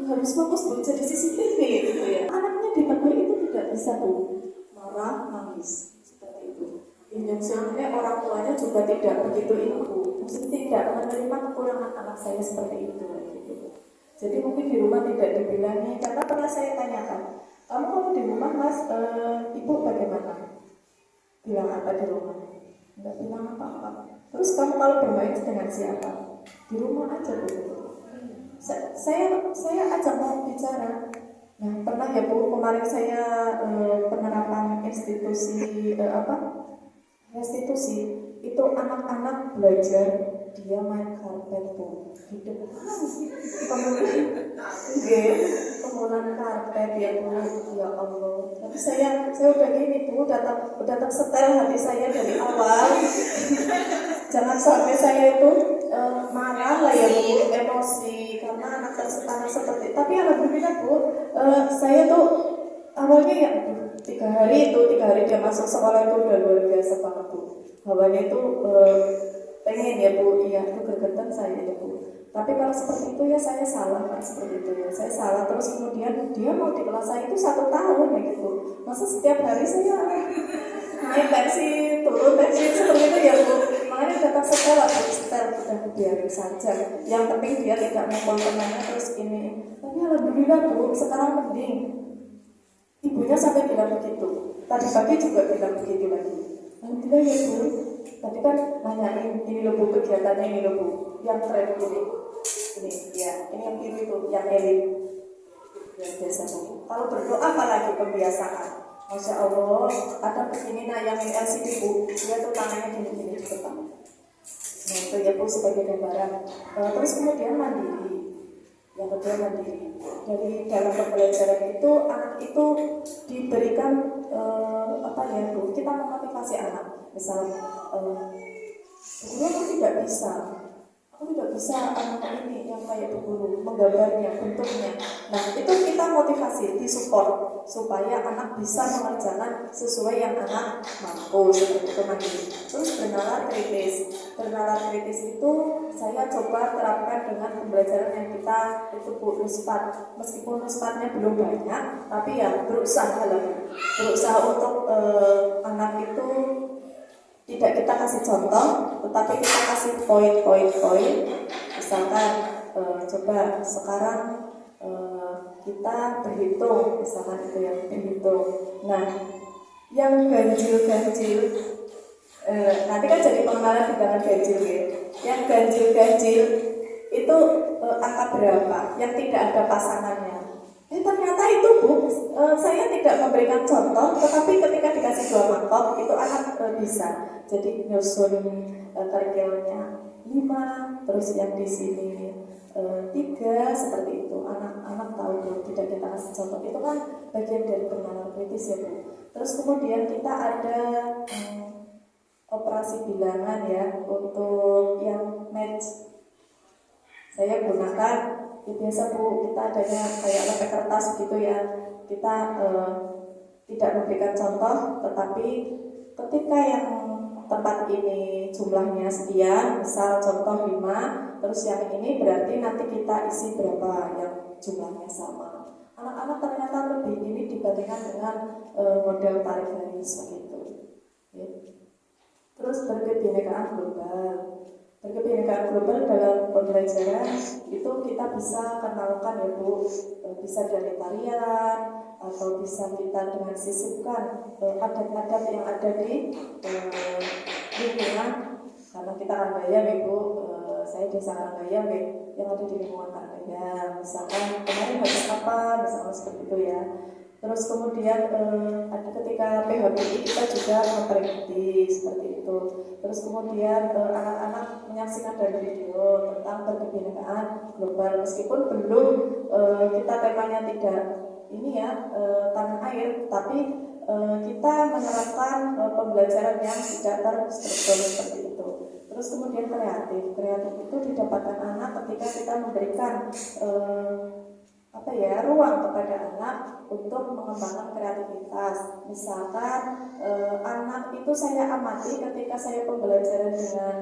harus fokus Bu, jadi CCTV gitu ya. Anaknya ditegur itu tidak bisa Bu, marah, nangis seperti itu. yang sebenarnya orang tuanya juga tidak begitu itu, mesti tidak menerima kekurangan anak saya seperti itu gitu. Jadi mungkin di rumah tidak dibilangi, karena pernah saya tanyakan, kamu kalau di rumah mas, ibu bagaimana? Bilang apa di rumah? Enggak bilang apa-apa. Terus kamu kalau bermain dengan siapa? Di rumah aja begitu. Saya ajak mau bicara. Nah pernah ya Bu, kemarin saya penerapan institusi restitusi itu anak-anak belajar, dia main karpet Bu, hidup kemudian karpet ya Bu, ya Allah. Tapi saya udah gini Bu, udah tersetel hati saya dari awal. Jangan sampai saya itu marah lah ya Bu, emosi karena anak tersetanah seperti. Tapi alhamdulillah Bu, saya tuh awalnya ya 3 hari dia masuk sekolah itu udah luar biasa banget Bu. Awalnya itu pengen ya Bu, iya itu gregetan saya ya Bu. Tapi kalau seperti itu ya saya salah kan, seperti itu ya saya salah. Terus kemudian dia mau di kelas saya itu 1 tahun ya gitu. Masa setiap hari saya naik tensi, turun tensi seperti itu ya Bu. Makanya tetap setelah udah biarin saja. Yang penting dia tidak mukul temannya terus ini. Tapi alhamdulillah Bu, sekarang mending. Ibunya sampai bilang begitu. Tadi pagi juga bilang begitu lagi. Alhamdulillah ya Bu. Tadi kan nanyain ini loh Bu, kegiatannya ini loh Bu. Yang tren ini ya, ini yang kiri itu, yang elit. Yang biasa Bu. Kalau berdoa apalagi kebiasaan. Masya Allah, ada kesini nayangin LCD Bu, dia tuh tangannya gini-gini di depan. Nah itu ya Bu sebagai gambaran. Terus kemudian mandiri. Yang kedua mandiri. Dari dalam pembelajaran itu anak itu diberikan Bu, kita memotivasi anak. Misal, guru aku tidak bisa anak ini yang kayak guru menggambarnya, bentuknya. Nah itu kita motivasi, disupport supaya anak bisa mengerjakan sesuai yang anak mampu seperti itu mandiri. Terus bernalar kritis itu saya coba terapkan dengan pembelajaran yang kita itu Bu, Nuspat. Meskipun Nuspatnya belum banyak, tapi ya berusaha untuk anak itu tidak kita kasih contoh, tetapi kita kasih poin. Misalkan coba sekarang kita berhitung, misalkan itu yang berhitung. Nah, yang ganjil nanti kan jadi pengenalan dengan ganjil ya. Yang ganjil itu angka berapa? Yang tidak ada pasangannya. Ternyata itu Bu, saya tidak memberikan contoh, tetapi ketika dikasih 2 mangkok itu anak bisa. Jadi nyusun kerikilnya 5, terus yang di sini 3 seperti itu. Anak-anak tahu Bu, tidak kita kasih contoh. Itu kan bagian dari pengenalan kritis ya Bu. Terus kemudian kita ada operasi bilangan ya untuk yang match. Saya gunakan ya biasa Bu, kita adanya kayak lepek kertas gitu ya. Kita tidak memberikan contoh, tetapi ketika yang tempat ini jumlahnya sekian, misal contoh 5, terus yang ini berarti nanti kita isi berapa yang jumlahnya sama. Anak-anak ternyata lebih ini dibandingkan dengan model tarik garis begitu. Ya. Terus berkebinekaan global dalam pembelajaran itu kita bisa kenalkan ya Bu, bisa dari tarian atau bisa kita dengan sisipkan adat-adat yang ada di lingkungan, karena kita Ranggayam ya Bu, saya desa Ranggayam ya, yang ada di lingkungan Ranggayam. Misalkan kemarin habis apa, misalnya seperti itu ya. Terus kemudian ada ketika PHBI kita juga memperingati seperti itu. Terus kemudian anak-anak menyaksikan dari video tentang berkebinekaan global, meskipun belum kita temanya tidak ini ya tanah air, tapi kita menerapkan pembelajaran yang tidak terstruktur seperti itu. Terus kemudian kreatif itu didapatkan anak ketika kita memberikan ruang kepada anak untuk mengembangkan kreativitas. Misalkan anak itu saya amati ketika saya pembelajaran dengan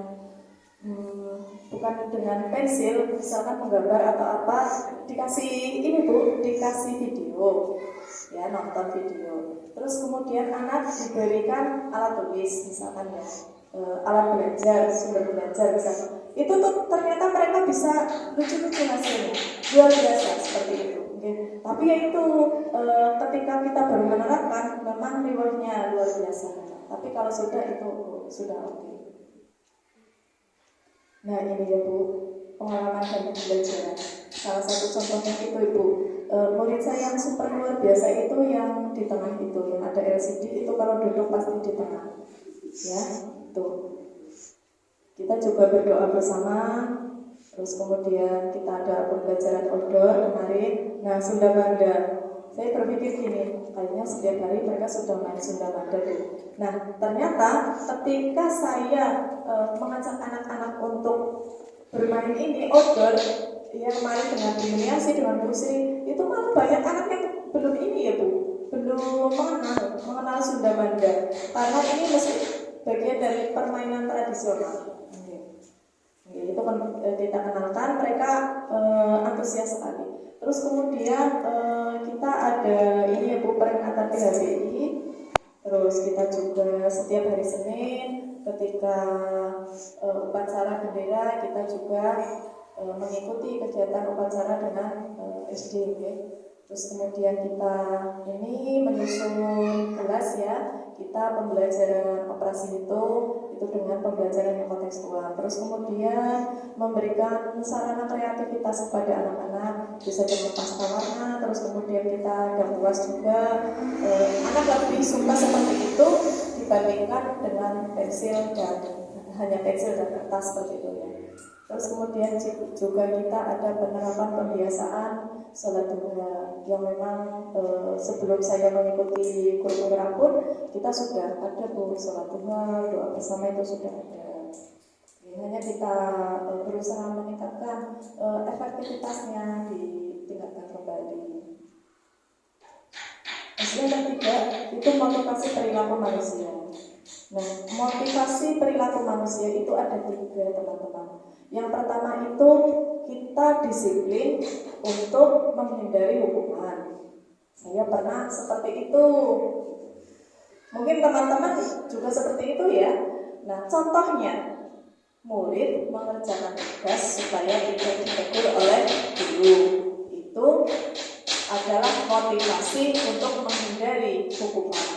bukan dengan pensil, misalkan menggambar atau apa, dikasih ini Bu, dikasih video. ya nonton video. Terus kemudian anak diberikan alat tulis misalkan ya, alat belajar, sumber belajar misalkan. Itu tuh ternyata mereka bisa lucu-lucu hasilnya, luar biasa seperti itu. Okay. Tapi ya itu ketika kita baru menerapkan memang rewardnya luar biasa. Tapi kalau sudah itu sudah oke. Nah ini ya Bu, pengalaman dari pembelajaran. Salah satu contohnya itu Ibu, murid saya yang super luar biasa itu yang di tengah itu, yang ada LCD itu kalau duduk pasti di tengah. Ya, tuh. Kita juga berdoa bersama. Terus kemudian kita ada pembelajaran outdoor kemarin. Nah, Sunda Banda. Saya berpikir gini, kayaknya setiap hari mereka sudah main Sunda Banda tuh. Nah, ternyata ketika saya mengajak anak-anak untuk bermain ini outdoor, ya kemarin dengan Diminiasi, dengan Busri, itu malah banyak anak yang belum ini ya Bu, belum mengenal Sunda Banda. Karena ini masih bagian dari permainan tradisional. Itu kan kita kenalkan, mereka antusias sekali. Terus kemudian kita ada ini ya Bu, peringatan PHBI. Terus kita juga setiap hari Senin ketika upacara bendera kita juga mengikuti kegiatan upacara dengan SD. Okay? Terus kemudian kita ini menyusun kelas ya, kita pembelajaran operasi hitung itu dengan pembelajaran yang kontekstual. Terus kemudian memberikan sarana kreativitas kepada anak-anak, bisa dengan pasta warna. Terus kemudian kita ada puas juga, anak lebih suka seperti itu dibandingkan dengan pensil dan hanya pensil dan kertas seperti itu ya. Terus kemudian juga kita ada penerapan pembiasaan sholat duha yang memang sebelum saya mengikuti kurikulum pun kita sudah ada Bu, sholat duha, doa bersama itu sudah ada. Hanya kita berusaha meningkatkan efektivitasnya, ditingkatkan kembali. Yang ketiga itu motivasi perilaku manusia. Nah, motivasi perilaku manusia itu ada 3 teman-teman. Yang pertama itu kita disiplin untuk menghindari hukuman. Saya pernah seperti itu. Mungkin teman-teman juga seperti itu ya. Nah, contohnya murid mengerjakan tugas supaya tidak ditegur oleh guru. Itu adalah motivasi untuk menghindari hukuman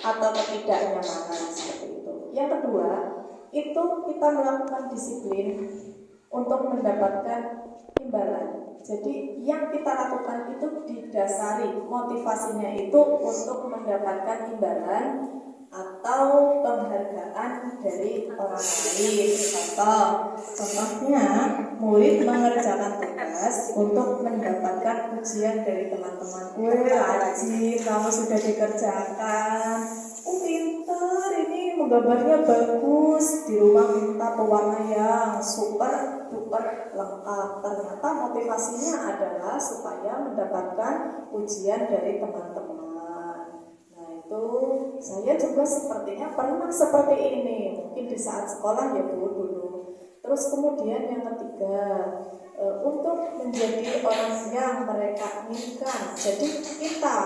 atau ketidaknyamanan seperti itu. Yang kedua, itu kita melakukan disiplin untuk mendapatkan imbalan. Jadi yang kita lakukan itu didasari motivasinya itu untuk mendapatkan imbalan atau penghargaan dari orang lain. Contohnya murid mengerjakan tugas untuk mendapatkan pujian dari teman-teman. Rajin, kamu sudah dikerjakan. Pintar, ini menggambarnya bagus. Di rumah minta pewarna yang super duper lengkap. Ternyata motivasinya adalah supaya mendapatkan pujian dari teman-teman. Itu saya juga sepertinya pernah seperti ini, mungkin di saat sekolah ya Bu dulu. Terus kemudian yang ketiga, untuk menjadi orang yang mereka inginkan. Jadi kita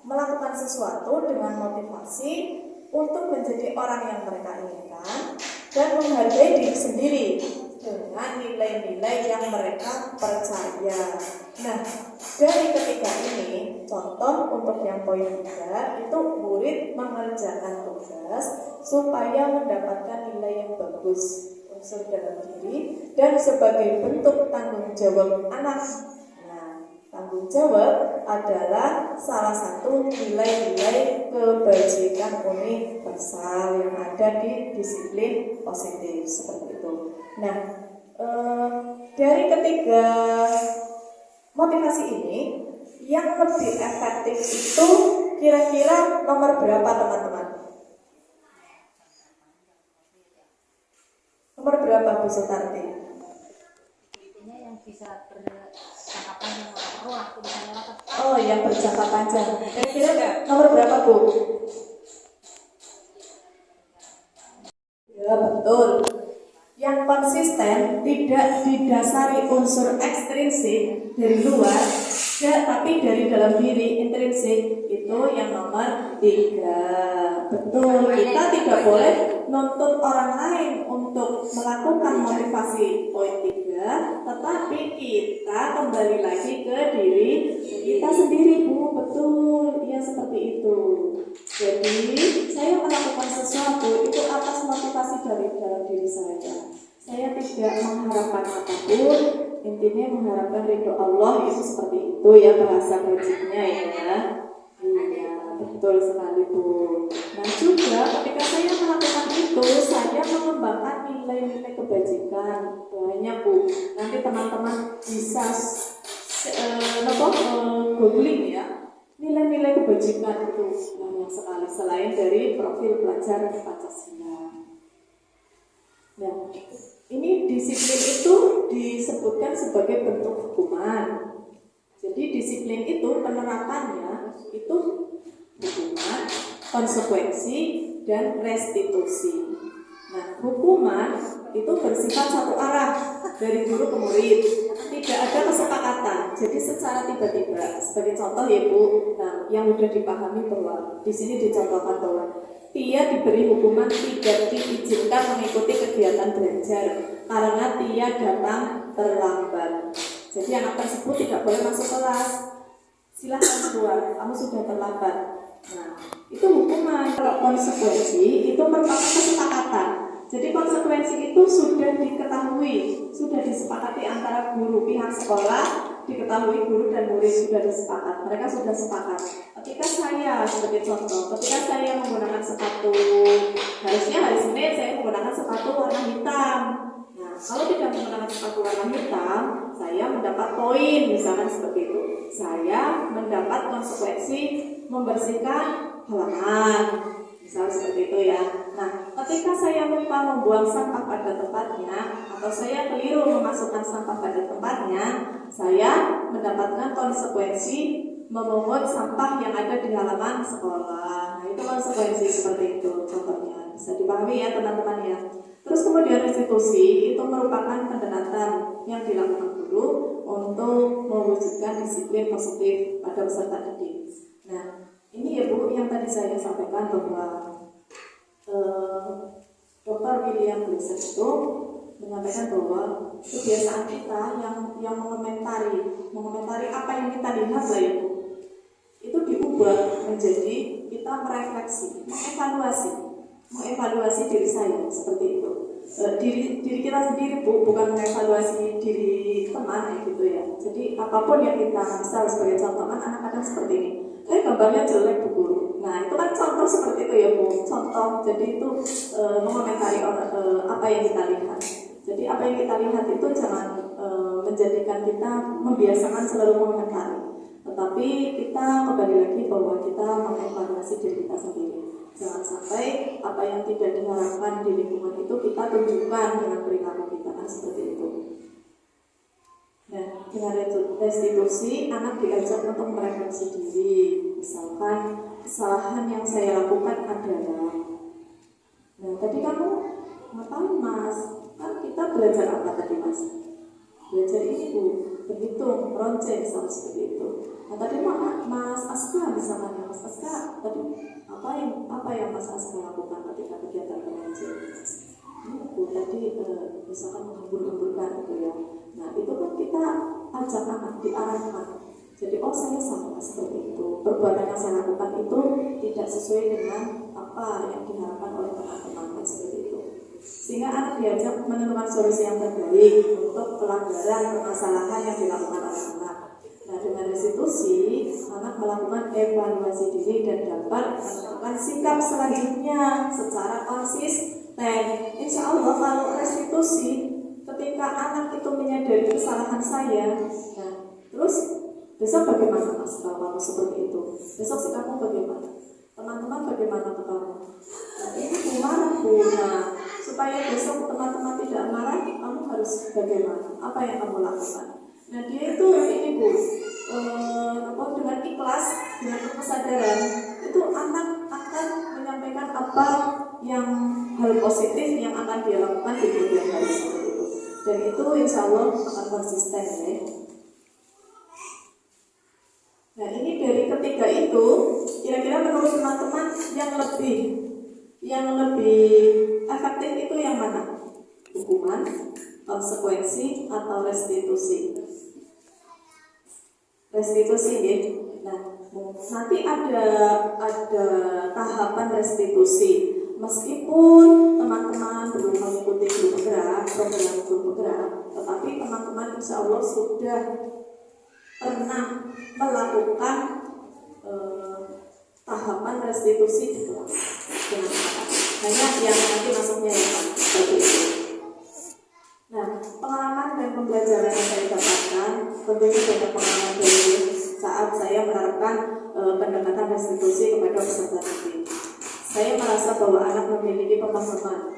melakukan sesuatu dengan motivasi untuk menjadi orang yang mereka inginkan dan menghargai diri sendiri dengan nilai-nilai yang mereka percaya. Nah, dari ketiga ini, contoh untuk yang poin 3 itu murid mengerjakan tugas supaya mendapatkan nilai yang bagus, unsur dalam diri, dan sebagai bentuk tanggung jawab anak. Nah, tanggung jawab adalah salah satu nilai-nilai kebajikan universal yang ada di disiplin positif seperti itu. Nah, dari ketiga motivasi ini yang lebih efektif itu kira-kira nomor berapa teman-teman? Nomor berapa Bu Sutarti? Intinya yang bisa berjangka panjang waktu bisa lewat. Oh, yang berjangka panjang. Kira-kira nomor berapa Bu? Ya betul. Yang konsisten, tidak didasari unsur ekstrinsik dari luar, Ya, tapi dari dalam diri intrinsik itu yang nomor 3. Betul, kita tidak boleh nuntut orang lain untuk melakukan motivasi poin 3, tetapi kita kembali lagi ke diri kita sendiri, Bu. Betul, ya seperti itu. Jadi saya melakukan sesuatu itu atas motivasi dari dalam diri saya. Saya tidak mengharapkan apapun, intinya mengharapkan ridho Allah, itu seperti itu ya bahasa bajiknya ya. Iya, betul sekali Bu. Nah juga ketika saya melakukan itu, saya mengembangkan nilai-nilai kebajikan. Banyak Bu. Nanti teman-teman bisa googling ya. Nilai-nilai kebajikan itu banyak sekali selain dari profil pelajar Pancasila. Nah, ini disiplin itu disebutkan sebagai bentuk hukuman. Jadi disiplin itu penerapannya itu hukuman, konsekuensi, dan restitusi. Nah, hukuman itu bersifat satu arah dari guru ke murid. Tidak ada kesepakatan. Jadi secara tiba-tiba, sebagai contoh ya Bu, nah yang mudah dipahami bahwa di sini dicontohkan bahwa Tia diberi hukuman tidak diizinkan mengikuti kegiatan belajar karena Tia datang terlambat. Jadi anak tersebut tidak boleh masuk kelas. Silahkan keluar, kamu sudah terlambat. Nah, itu hukuman. Kalau konsekuensi itu merupakan kesepakatan. Jadi konsekuensi itu sudah diketahui, sudah disepakati antara guru, pihak sekolah, diketahui guru dan murid sudah disepakati. Mereka sudah sepakat. Ketika saya sebagai contoh, ketika saya menggunakan sepatu, harusnya hari Senin saya menggunakan sepatu warna hitam. Nah, kalau tidak menggunakan sepatu warna hitam, saya mendapat poin, misalkan seperti itu. Saya mendapat konsekuensi membersihkan halaman, misalnya seperti itu ya. Nah, ketika saya lupa membuang sampah pada tempatnya, atau saya keliru memasukkan sampah pada tempatnya, saya mendapatkan konsekuensi memungut sampah yang ada di halaman sekolah. Nah, itu konsekuensi seperti itu contohnya. Bisa dipahami ya teman-teman ya. Terus kemudian restitusi itu merupakan pendekatan yang dilakukan guru untuk mewujudkan disiplin positif pada peserta didik. Nah, ini ya Bu yang tadi saya sampaikan bahwa Dr. William Glasser itu menyampaikan bahwa kebiasaan kita yang mengomentari apa yang kita lihat lah itu diubah menjadi kita merefleksi, mengevaluasi diri saya seperti itu. Diri kita sendiri Bu, bukan mengevaluasi diri teman gitu ya. Jadi apapun yang kita misal sebagai contoh kan anak-anak seperti ini. Gambarnya jelek Bu Guru. Nah itu kan contoh seperti itu ya Bu. Contoh, jadi itu mengomentari apa yang kita lihat. Jadi apa yang kita lihat itu jangan menjadikan kita membiasakan selalu mengomentari. Tetapi kita kembali lagi bahwa kita mengevaluasi diri kita sendiri. Jangan sampai apa yang tidak diharapkan di lingkungan itu kita tunjukkan dengan perilaku kita kan seperti itu. Nah, dengan restitusi, anak diajak untuk merefleksi diri. Misalkan, kesalahan yang saya lakukan adalah, nah tadi kamu ngapain Mas? Kan kita belajar apa tadi Mas? Belajar ini Bu, berhitung, meronceng, sama seperti itu. Nah tadi Mas Aska misalkan, Mas Aska tadi apa yang Mas Aska lakukan ketika kegiatan belajar? Bu tadi misalkan menghambur-hamburkan gitu ya. Nah itu kan kita ajak anak diarahkan. Jadi saya sama seperti itu. Perbuatan yang saya lakukan itu tidak sesuai dengan apa yang diharapkan oleh teman-teman seperti itu. Sehingga anak diajak menentukan solusi yang terbaik untuk pelanggaran permasalahan yang dilakukan oleh anak. Nah dengan restitusi, anak melakukan evaluasi diri dan dapat menentukan sikap selanjutnya secara konsisten. Insya Allah kalau restitusi, ketika anak itu menyadari kesalahan saya, nah terus besok bagaimana Mas kalau kamu seperti itu? Besok sikapmu bagaimana? Teman-teman bagaimana ke kamu? Nah, ini marah Bu. Nah, supaya besok teman-teman tidak marah, kamu harus bagaimana? Apa yang kamu lakukan? Nah dia itu ini Bu, dengan ikhlas, dengan kesadaran, itu anak akan menyampaikan apa yang hal positif yang akan dia lakukan di kemudian hari seperti itu. Dan itu insya Allah akan konsisten ya. yang lebih efektif itu yang mana? Hukuman, konsekuensi, atau restitusi? Restitusi ya. Nah, nanti ada tahapan restitusi. Meskipun teman-teman belum mengikuti grup gerak, program grup gerak, tetapi teman-teman insya Allah sudah pernah melakukan tahapan restitusi di kelas. Hanya yang nanti masuknya ya Pak, seperti itu. Nah, pengalaman dan pembelajaran yang saya dapatkan, tentunya banyak pengalaman dari saat saya menerapkan pendekatan restitusi kepada peserta didik. Saya merasa bahwa anak memiliki pemahaman,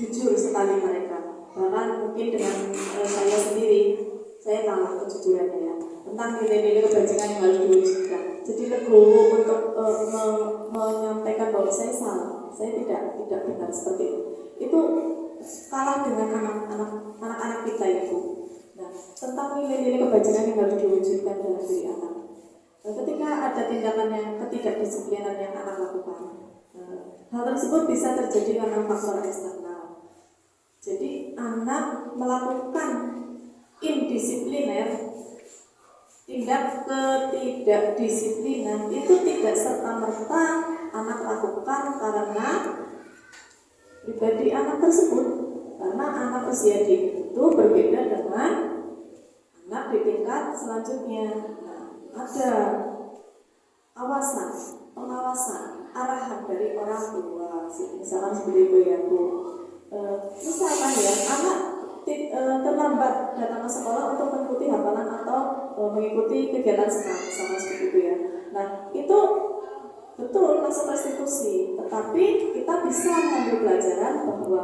jujur sekali mereka. Bahkan mungkin dengan saya sendiri, saya kalah kejujurannya ya, tentang nilai-nilai kebajikan yang harus diwujudkan. Jadi legowo untuk menyampaikan bahwa saya salah, saya tidak benar seperti itu. Itu kalah dengan anak-anak kita itu. Nah, tentang nilai-nilai kebajikan yang harus diwujudkan dalam diri anak. Nah, ketika ada tindakan yang ketidakdisiplinan yang anak lakukan, hal tersebut bisa terjadi karena faktor eksternal. Jadi anak melakukan indisipliner, tindak ketidakdisiplinan itu tidak serta-merta anak lakukan karena pribadi anak tersebut. Karena anak usia dini itu berbeda dengan anak di tingkat selanjutnya. Nah, ada pengawasan, arahan dari orang tua, misalkan seperti itu ya Bu. Misalkan ya, anak terlambat datang ke sekolah untuk mengikuti hafalan atau mengikuti kegiatan senam, misalkan seperti itu ya. Nah, itu betul masuk restitusi, tetapi kita bisa mengambil pelajaran bahwa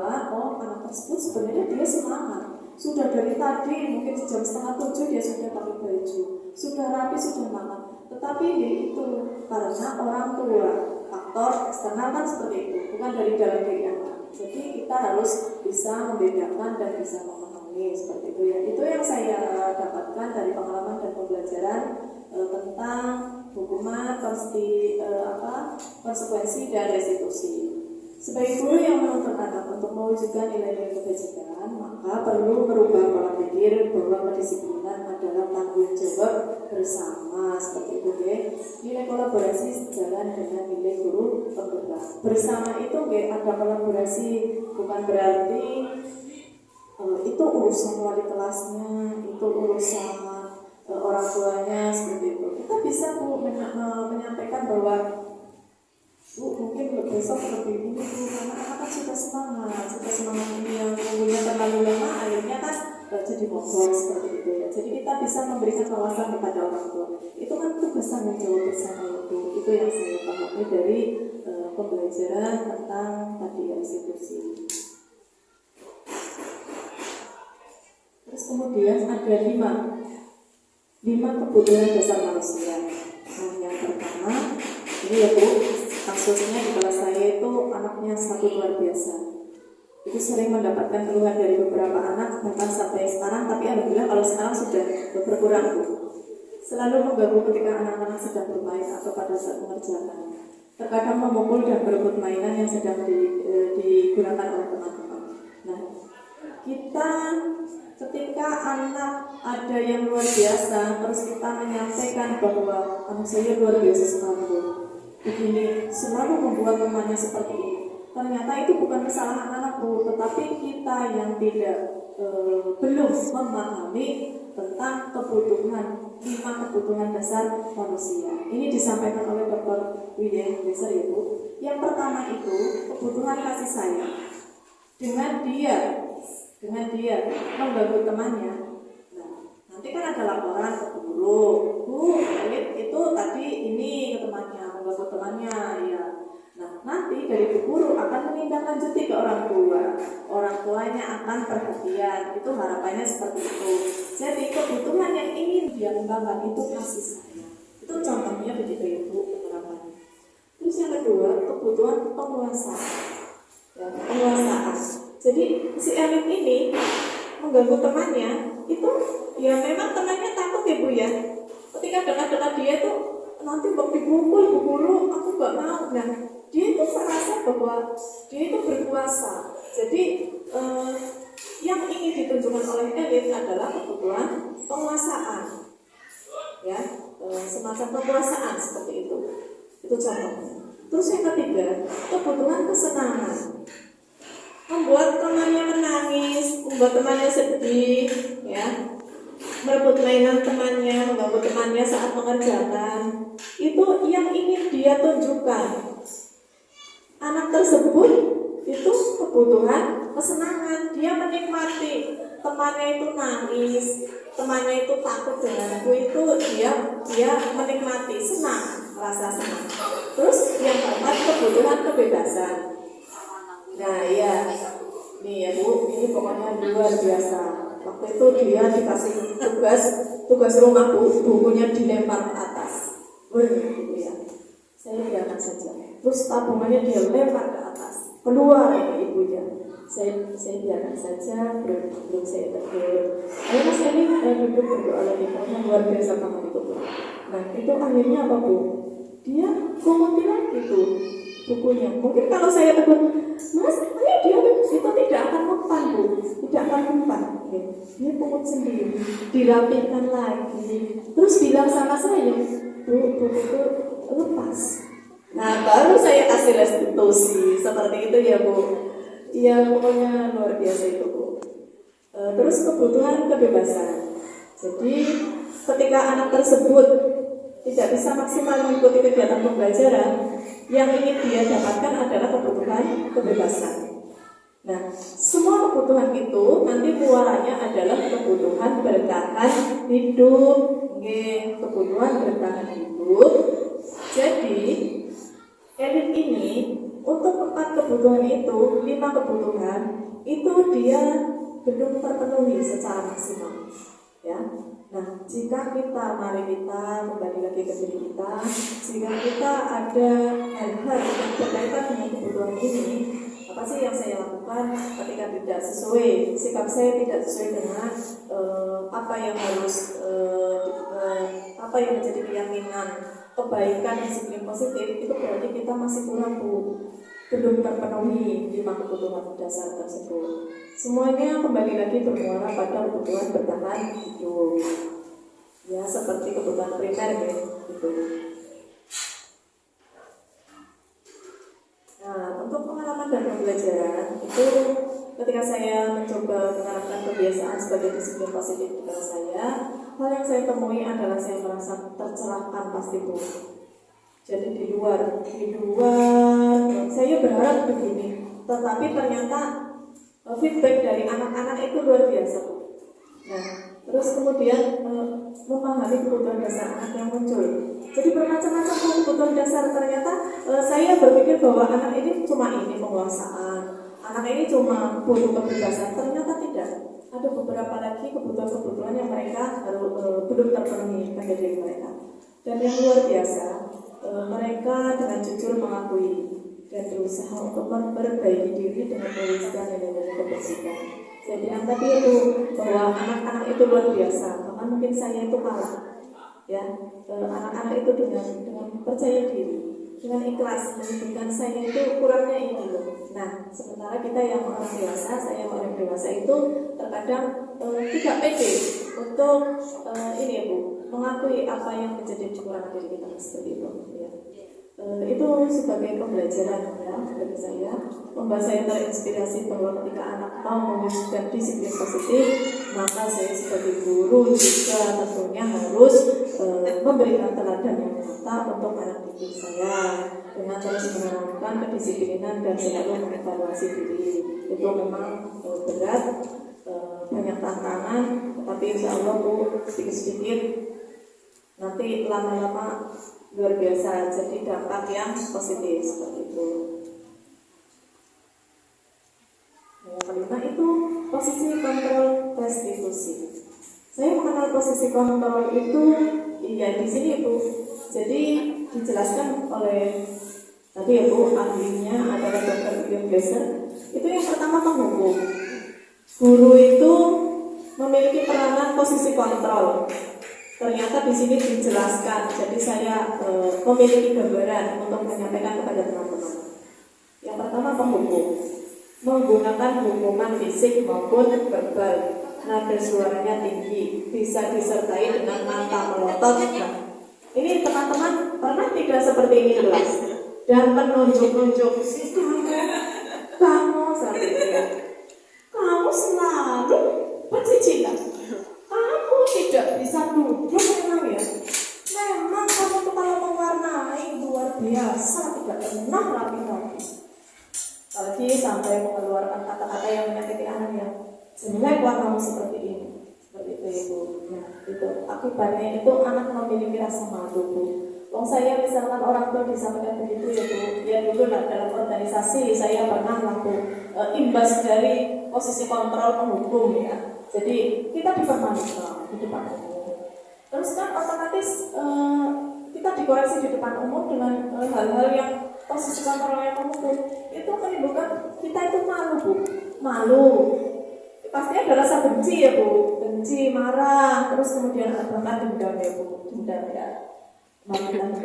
anak tersebut sebenarnya dia semangat. Sudah dari tadi mungkin jam 6:30 dia sudah pakai baju, sudah rapi, sudah makan. Tetapi dia itu karena orang tua, faktor eksternal kan seperti itu, bukan dari dalam diri anak. Jadi kita harus bisa membedakan dan bisa memahami seperti itu ya. Itu yang saya dapatkan dari pengalaman dan pembelajaran tentang hukuman, konsekuensi dan restitusi. Sebagai guru yang menuntut anak untuk mewujudkan nilai-nilai kebajikan, maka perlu merubah pola pikir bahwa kedisiplinan adalah tanggung jawab bersama, seperti itu ya. Nilai kolaborasi sejalan dengan nilai guru penggerak. Bersama itu ada kolaborasi, bukan berarti itu urusan wali kelasnya, itu urusan orang tuanya, seperti itu. Kita bisa menyampaikan bahwa mungkin besok lebih ini karena anak kan sudah semangat ini yang umurnya terlalu lama, akhirnya kan jadi mogok seperti itu ya. Jadi kita bisa memberikan wawasan kepada orang tua. Itu kan tugas tanggung jawab bersama itu yang saya pahami dari pembelajaran tentang tadi restitusi. Terus kemudian ada 5 kebutuhan dasar manusia. Nah, yang pertama ini ya Bu, kasusnya di kelas saya itu anaknya satu luar biasa. Itu sering mendapatkan keluhan dari beberapa anak bahkan sampai sekarang, tapi alhamdulillah kalau sekarang sudah berkurang Bu. Selalu mengganggu ketika anak-anak sedang bermain atau pada saat mengerjakan. Terkadang memukul dan berebut mainan yang sedang digunakan oleh teman-teman. Nah, kita ketika anak ada yang luar biasa, terus kita menyampaikan bahwa anak saya luar biasa sekali begini, selalu membuat temannya seperti ini. Ternyata itu bukan kesalahan anak Bu, tetapi kita yang belum memahami tentang kebutuhan 5 kebutuhan dasar manusia. Ini disampaikan oleh Dr. William Glaser ya Bu. Yang pertama itu kebutuhan kasih sayang. Dengan dia mengganggu temannya. Nah, nanti kan ada laporan ke guru, Bu, Elit itu tadi ini ke temannya, mengganggu temannya ya. Nah, nanti dari guru akan menindaklanjuti ke orang tua. Orang tuanya akan perhatian. Itu harapannya seperti itu. Jadi kebutuhan yang ingin dia kembangkan itu kasih sayang. Itu contohnya begitu ya Bu, penerapannya. Terus yang kedua, kebutuhan penguasaan. Ya, penguasaan. Jadi si Elit ini mengganggu temannya, itu ya memang temannya takut ya Bu ya. Ketika dekat-dekat dia tuh nanti mau dipukul Bu guru, aku gak mau. Nah, dia itu merasa bahwa dia itu berkuasa. Jadi yang ingin ditunjukkan oleh elit adalah kebutuhan penguasaan, ya, semacam kekuasaan seperti itu. Itu contohnya. Terus yang ketiga, kebutuhan kesenangan, membuat temannya menangis, membuat temannya sedih, ya, merebut mainan temannya, mengganggu temannya saat mengerjakan. Itu yang ingin dia tunjukkan. Anak tersebut itu kebutuhan kesenangan, dia menikmati temannya itu nangis, temannya itu takut denganku, itu dia menikmati, senang, rasa senang. Terus yang keempat, kebutuhan kebebasan. Nah ya, nih ya Bu, ini pokoknya luar biasa. Waktu itu dia dikasih tugas rumah Bu, bukunya dilempar ke atas. Begitu ya. Saya biarkan saja. Terus tabungannya dia lempar ke atas, keluar ke ibunya. Saya biarkan saja, belum saya tegur. Ayo Mas Eli duduk berdoa lagi, karena luar biasa banget itu. Nah itu akhirnya apa Bu? Dia punguti lagi tuh bukunya. Mungkin kalau saya tegur, Mas, ayo dia itu tidak akan mempan Bu, tidak akan mempan. Dia pungut sendiri, dirapikan lagi, terus bilang sama saya, Bu, buku itu lepas. Nah baru saya kasih restitusi seperti itu ya Bu. Ya pokoknya luar biasa itu Bu. Terus kebutuhan kebebasan. Jadi ketika anak tersebut tidak bisa maksimal mengikuti kegiatan pembelajaran, yang ingin dia dapatkan adalah kebutuhan kebebasan. Nah, semua kebutuhan itu nanti muaranya adalah kebutuhan bertahan hidup. Kebutuhan bertahan hidup. Jadi elit ini untuk 4 kebutuhan itu, 5 kebutuhan itu dia belum terpenuhi secara maksimal, ya. Nah, jika mari kita kembali lagi ke diri kita, jika kita ada hal-hal yang berkaitan dengan kebutuhan ini, apa sih yang saya lakukan ketika tidak sesuai, sikap saya tidak sesuai dengan apa yang harus apa yang menjadi keyakinan kebaikan disiplin positif, itu berarti kita masih kurang Bu, belum terpenuhi 5 kebutuhan dasar tersebut. Semuanya kembali lagi bermuara pada kebutuhan bertahan hidup, ya, seperti kebutuhan primer ya, gitu. Nah, untuk pengalaman dan pembelajaran itu ketika saya mencoba menerapkan kebiasaan sebagai disiplin positif di kelas saya, hal yang saya temui adalah saya merasa tercerahkan pasti Bu. Jadi di luar saya berharap begini, tetapi ternyata feedback dari anak-anak itu luar biasa Bu. Nah, terus kemudian memahami kebutuhan dasar anak yang muncul. Jadi bermacam-macam kebutuhan dasar. Ternyata saya berpikir bahwa anak ini cuma ini penguasaan, anak ini cuma butuh kebebasan. Ternyata tidak. Ada beberapa lagi kebutuhan-kebutuhan yang mereka belum terpenuhi pada diri mereka. Dan yang luar biasa, mereka dengan jujur mengakui dan berusaha untuk memperbaiki diri dengan mewujudkan nilai-nilai kebersihan. Saya bilang tadi itu bahwa anak-anak itu luar biasa, bahkan mungkin saya itu kalah, ya. Anak-anak itu dengan percaya diri, dengan ikhlas menunjukkan saya itu kurangnya ini loh. Nah, sementara kita yang orang dewasa, saya orang dewasa itu terkadang tidak pede untuk ini Bu, mengakui apa yang menjadi kekurangan diri kita seperti itu. Ya. Itu sebagai pembelajaran ya bagi saya, membuat saya terinspirasi bahwa ketika anak mau mewujudkan disiplin positif, maka saya sebagai guru juga tentunya harus memberikan teladan yang nyata untuk anak didik saya dengan terus menanamkan kedisiplinan dan selalu mengevaluasi diri. Itu memang berat, banyak tantangan, tapi insya Allah Bu, sedikit-sedikit nanti lama-lama luar biasa, jadi dampak yang positif seperti itu. Yang kelima itu posisi kontrol restitusi. Saya mengenal posisi kontrol itu ya di sini Bu. Jadi dijelaskan oleh tadi ya Bu, ahlinya adalah Dr. William Glasser. Itu yang pertama menghukum. Guru itu memiliki peranan posisi kontrol. Ternyata di sini dijelaskan, jadi saya memiliki gambaran untuk menyampaikan kepada teman-teman. Yang penghukum, menggunakan hukuman fisik maupun verbal. Nada suaranya tinggi, bisa disertai dengan mata melotot. Nah, ini teman-teman pernah tidak seperti ini kelas? Dan menunjuk-nunjuk, kamu seperti itu ya. Kamu selalu pencicilan. Kamu tidak bisa duduk memang ya. Memang kamu tuh kalau mewarnai luar biasa, tidak pernah rapi-rapi. Apalagi sampai mengeluarkan kata-kata yang menyakiti anak ya. Senilai warnamu seperti ini, seperti itu ibu. Nah itu akibatnya itu anak memiliki rasa malu bu. Wong saya misalkan orang tua disampaikan begitu ya bu. Ya dulu lah dalam organisasi saya pernah imbas dari posisi kontrol penghukum ya. Jadi kita dipermalukan di depan umum. Terus kan otomatis kita dikoreksi di depan umum dengan hal-hal yang posisi kontrolnya penghukum. Itu menimbulkan kita itu malu bu, malu. Pasti ada rasa benci ya bu, benci, marah, terus kemudian bahkan dendam ya bu, dendam ya, marah dan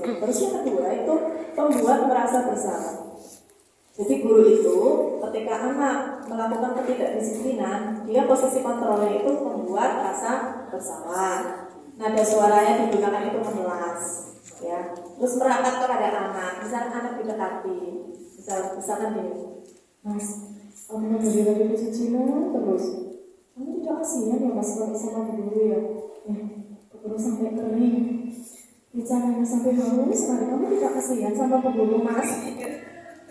terus yang kedua itu membuat merasa bersalah. Jadi guru itu ketika anak melakukan ketidakdisiplinan, dia posisi kontrolnya itu membuat rasa bersalah. Nada suaranya digunakan itu memelas, ya. Terus merapat kepada anak, misalnya anak didekati, misalkan gini, Mas. Kamu menjadi lagi kecicilan terus. Kamu tidak kasihan ya mas kalau sama guru ya. Guru sampai kering, bicaranya sampai haus sekali. Kamu tidak kasihan sama guru mas?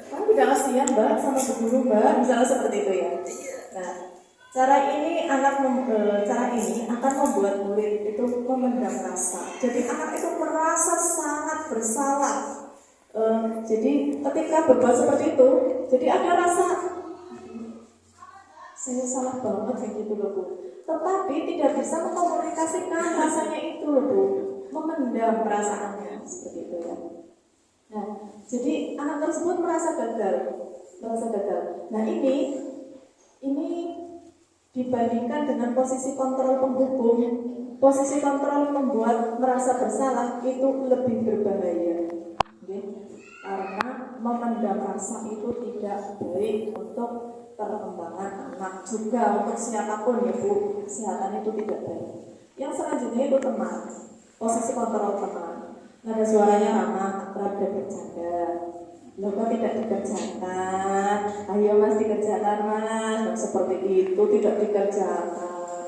Kamu tidak kasihan mbak sama guru mbak? Misalnya seperti itu ya. Nah, cara ini akan membuat murid itu memendam rasa. Jadi anak itu merasa sangat bersalah. Jadi ketika berbuat seperti itu, jadi ada rasa saya salah banget kayak gitu loh bu. Tetapi tidak bisa mengkomunikasikan rasanya itu loh bu, memendam perasaannya seperti itu ya. Nah, jadi anak tersebut merasa gagal. Nah ini dibandingkan dengan posisi kontrol penghukum, posisi kontrol membuat merasa bersalah itu lebih berbahaya. Okay? Karena memendam rasa itu tidak baik untuk perkembangan anak juga untuk siapapun ya bu, kesehatan itu tidak baik. Yang selanjutnya itu teman, posisi kontrol teman. Nada suaranya ramah, akrab dan bercanda. Loh kok tidak dikerjakan? Ayo mas dikerjakan mas. Nah, seperti itu tidak dikerjakan.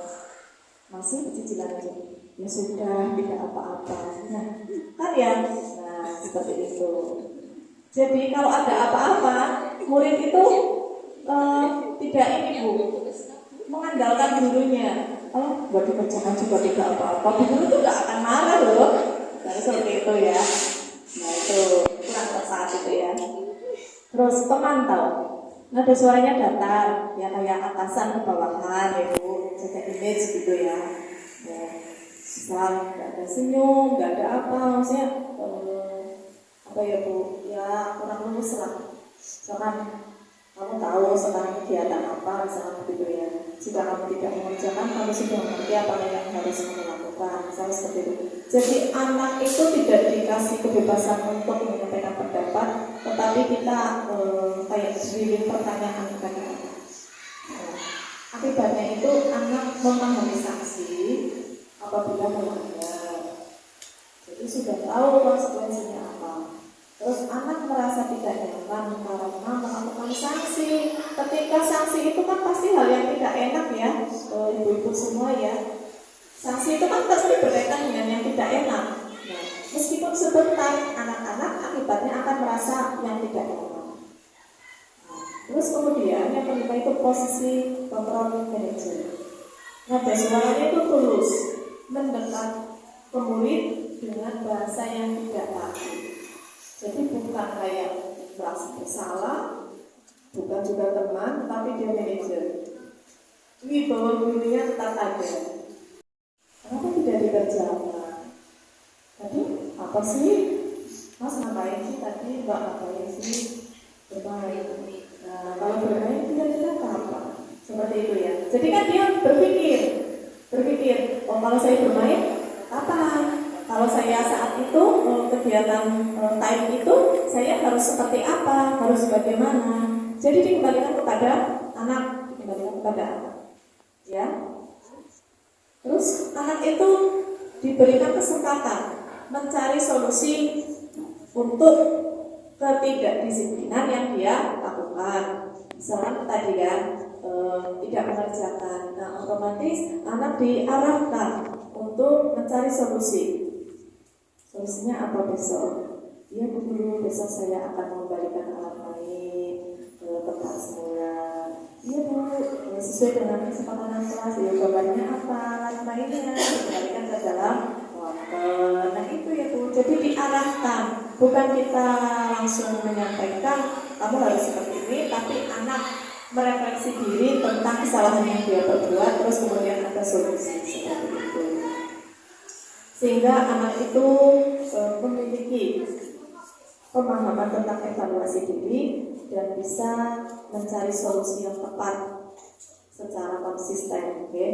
Masih cicilan aja. Ya sudah, tidak apa-apa. Nah, kan ya. Nah, seperti itu. Jadi kalau ada apa-apa, murid itu tidak ini bu, mengandalkan gurunya. Oh, buat dikerjakan juga tidak apa-apa. Guru itu tidak akan marah loh. Nah, seperti itu ya. Nah itu kurang tepat itu ya. Terus pemantau, nada suaranya datar, ya kayak atasan ke bawahan ya bu, jaga image gitu ya. Ya, misal nggak ada senyum, nggak ada apa, maksudnya apa ya bu, ya kurang lulus lah. Misalkan kamu tahu sekarang kegiatan apa, misalnya begitu ya. Jika kamu tidak mengerjakan, kamu sudah mengerti apa yang harus kamu lakukan, misalnya seperti itu. Jadi anak itu tidak dikasih kebebasan untuk menyampaikan pendapat, tetapi kita kayak sering pertanyaan kepada anak. Akibatnya itu anak memahami sanksi apabila melanggar. Jadi sudah tahu konsekuensinya apa. Terus anak merasa tidak nyaman karena melakukan sanksi. Ketika sanksi itu kan pasti hal yang tidak enak ya, ibu-ibu semua ya. Sanksi itu kan pasti berkaitan dengan yang tidak enak. Nah, meskipun sebentar, anak-anak akibatnya akan merasa yang tidak enak. Terus kemudian yang kedua itu posisi kontrol manajer. Nada suaranya itu tulus, mendekat ke murid dengan bahasa yang tidak rapi. Jadi bukan kayak merasa bersalah, bukan juga teman, tapi dia manajer. Wibawa gurunya tetap ada. Kenapa tidak dikerjakan? Tadi apa sih? Mas ngapain sih tadi? Mbak ngapain sih? Bermain. Nah, kalau bermain kira-kira apa? Seperti itu ya. Jadi kan dia berpikir, oh kalau saya bermain, kapan? Kalau saya saat itu kegiatan time itu saya harus harus seperti apa, harus bagaimana. Jadi dikembalikan kepada anak, ya. Terus anak itu diberikan kesempatan mencari solusi untuk ketidakdisiplinan yang dia lakukan. Misalnya tadi kan tidak mengerjakan, nah otomatis anak diarahkan untuk mencari solusi. Solusinya apa besok? Ya Bu Guru, besok saya akan mengembalikan alat main ke tempat semula. Iya Bu, sesuai dengan kesepakatan kelas. Ya gambarnya apa? Alat mainnya dikembalikan ke dalam loker. Nah itu ya Bu. Jadi diarahkan, bukan kita langsung menyampaikan kamu harus seperti ini, tapi anak merefleksi diri tentang kesalahan yang dia perbuat, terus kemudian ada solusi seperti itu. Sehingga anak itu memiliki pemahaman tentang evaluasi diri dan bisa mencari solusi yang tepat secara konsisten. Oke?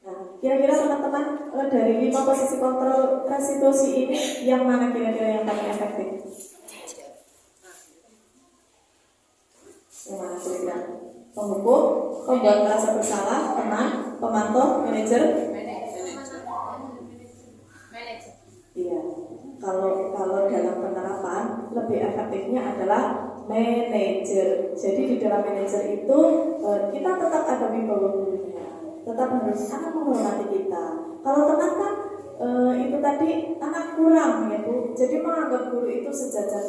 Nah, kira-kira teman-teman dari 5 posisi kontrol restitusi ini yang mana kira-kira yang paling efektif? Yang mana kira-kira? Penghukum, pembuat merasa bersalah, teman, pemantau, manajer. Iya. Kalau dalam penerapan lebih efektifnya adalah manajer. Jadi di dalam manajer itu kita tetap ada wibawa gurunya, tetap harus anak menghormati kita. Kalau teman kan itu tadi anak kurang ya Bu. Jadi menganggap guru itu sejajar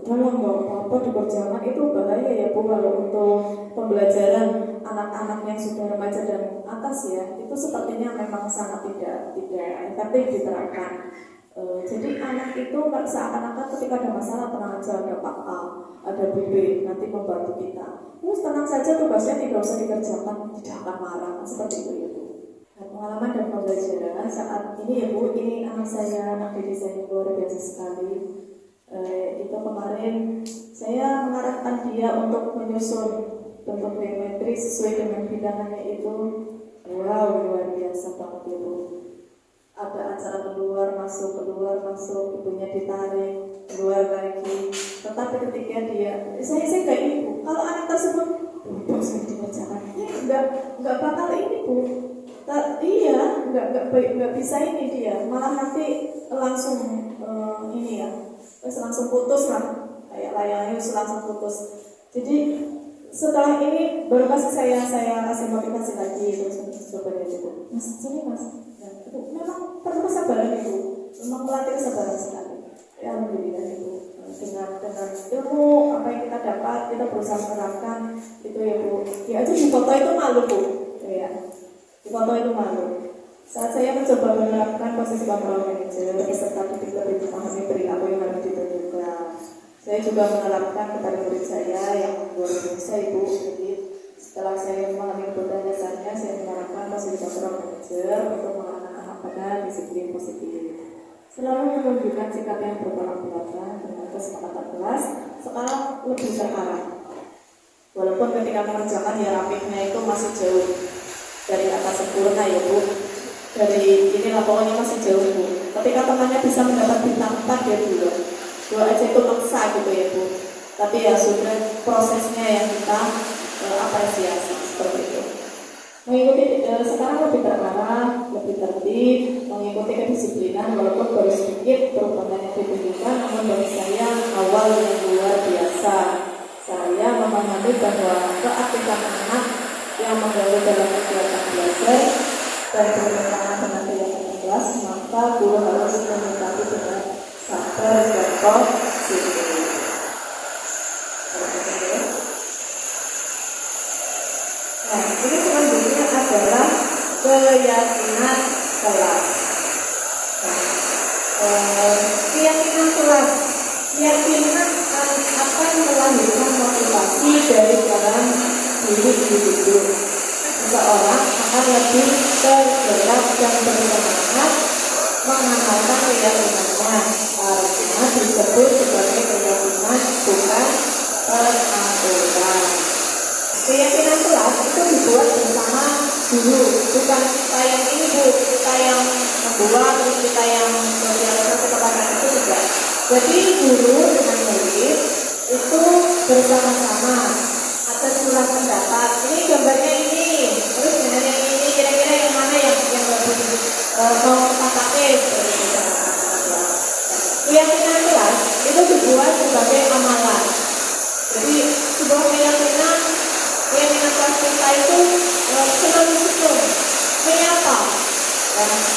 dengan dalam apa di perjalanan itu bahaya ya Bu. Kalau untuk pembelajaran anak-anak yang sudah remaja dan atas ya, itu sepertinya memang sangat tidak efektif diterapkan. Jadi anak itu seakan-akan ketika ada masalah tenang aja, ada Pak A, ada Bu B, nanti membantu kita. Terus tenang saja tugasnya tidak usah dikerjakan, tidak akan marah, seperti itu ya Bu. Nah, pengalaman dan pembelajaran saat ini ya Bu, ini anak saya, anak didik saya luar biasa sekali. Itu kemarin saya mengarahkan dia untuk menyusun bentuk geometri sesuai dengan bilangannya itu. Wow, luar biasa banget ya Bu. Ada acara keluar masuk, ibunya ditarik, keluar lagi. Tetapi ketika dia, saya kayak ini Bu, kalau anak tersebut, Bu, saya dikerjakan, nggak bakal ini Bu. Iya, nggak bisa ini dia, malah nanti langsung ini ya, terus langsung putus lah, kayak layarnya langsung putus. Jadi setelah ini baru kasih saya kasih motivasi lagi terus coba dia Bu, Mas sini Mas. Memang perlu kesabaran Ibu, memang melatih kesabaran sekali. Ya alhamdulillah Ibu, dengan ilmu apa yang kita dapat, kita berusaha menerapkan itu ya Bu. Ya aja di foto itu malu Bu, ya. Di foto itu malu. Saat saya mencoba menerapkan posisi kontrol manager, peserta didik lebih memahami perilaku yang harus ditunjukkan. Saya juga menerapkan kepada murid saya yang luar biasa Ibu. Jadi setelah saya memahami kebutuhan dasarnya, saya menerapkan posisi kontrol manager untuk mengarahkan anak pada disiplin positif. Selalu menunjukkan sikap yang bertolak belakang dengan kesepakatan kelas, sekarang lebih terarah. Walaupun ketika mengerjakan ya rapihnya itu masih jauh dari kata sempurna ya Bu. Dari inilah pokoknya masih jauh Bu. Ketika temannya bisa mendapat bintang 4 ya Bu, 2 aja itu maksa gitu ya Bu. Tapi ya sudah prosesnya yang kita apresiasi seperti itu. Mengikuti sekarang lebih terarah, lebih tertib, mengikuti kedisiplinan walaupun baru sedikit perubahan yang ditunjukkan, namun bagi saya awal yang luar biasa. Saya memahami bahwa keaktifan anak yang mengganggu dalam kegiatan belajar dan bertentangan dengan kegiatan kelas, maka guru harus menyikapi dengan sabar dan positif. Nah, ini selanjutnya adalah keyakinan kelas. Keyakinan kelas, keyakinan akan melahirkan motivasi dari dalam diri individu. Seseorang akan lebih tergerak dan bersemangat mengamalkan keyakinannya. Artinya disebut sebagai keyakinan bukan peraturan. Keyakinan kelas itu dibuat bersama guru, bukan kita yang ini Bu, kita yang membuat, terus kita yang sosialisasi kepada itu tidak. Jadi guru dengan murid bersama-sama atau curah pendapat. Ini gambarnya ini, terus dengan yang ini kira-kira yang mana yang lebih mau kita pakai seperti itu. Keyakinan kelas itu dibuat sebagai amalan. Jadi sebuah keyakinan kelas kita itu selalu disusun menyapa,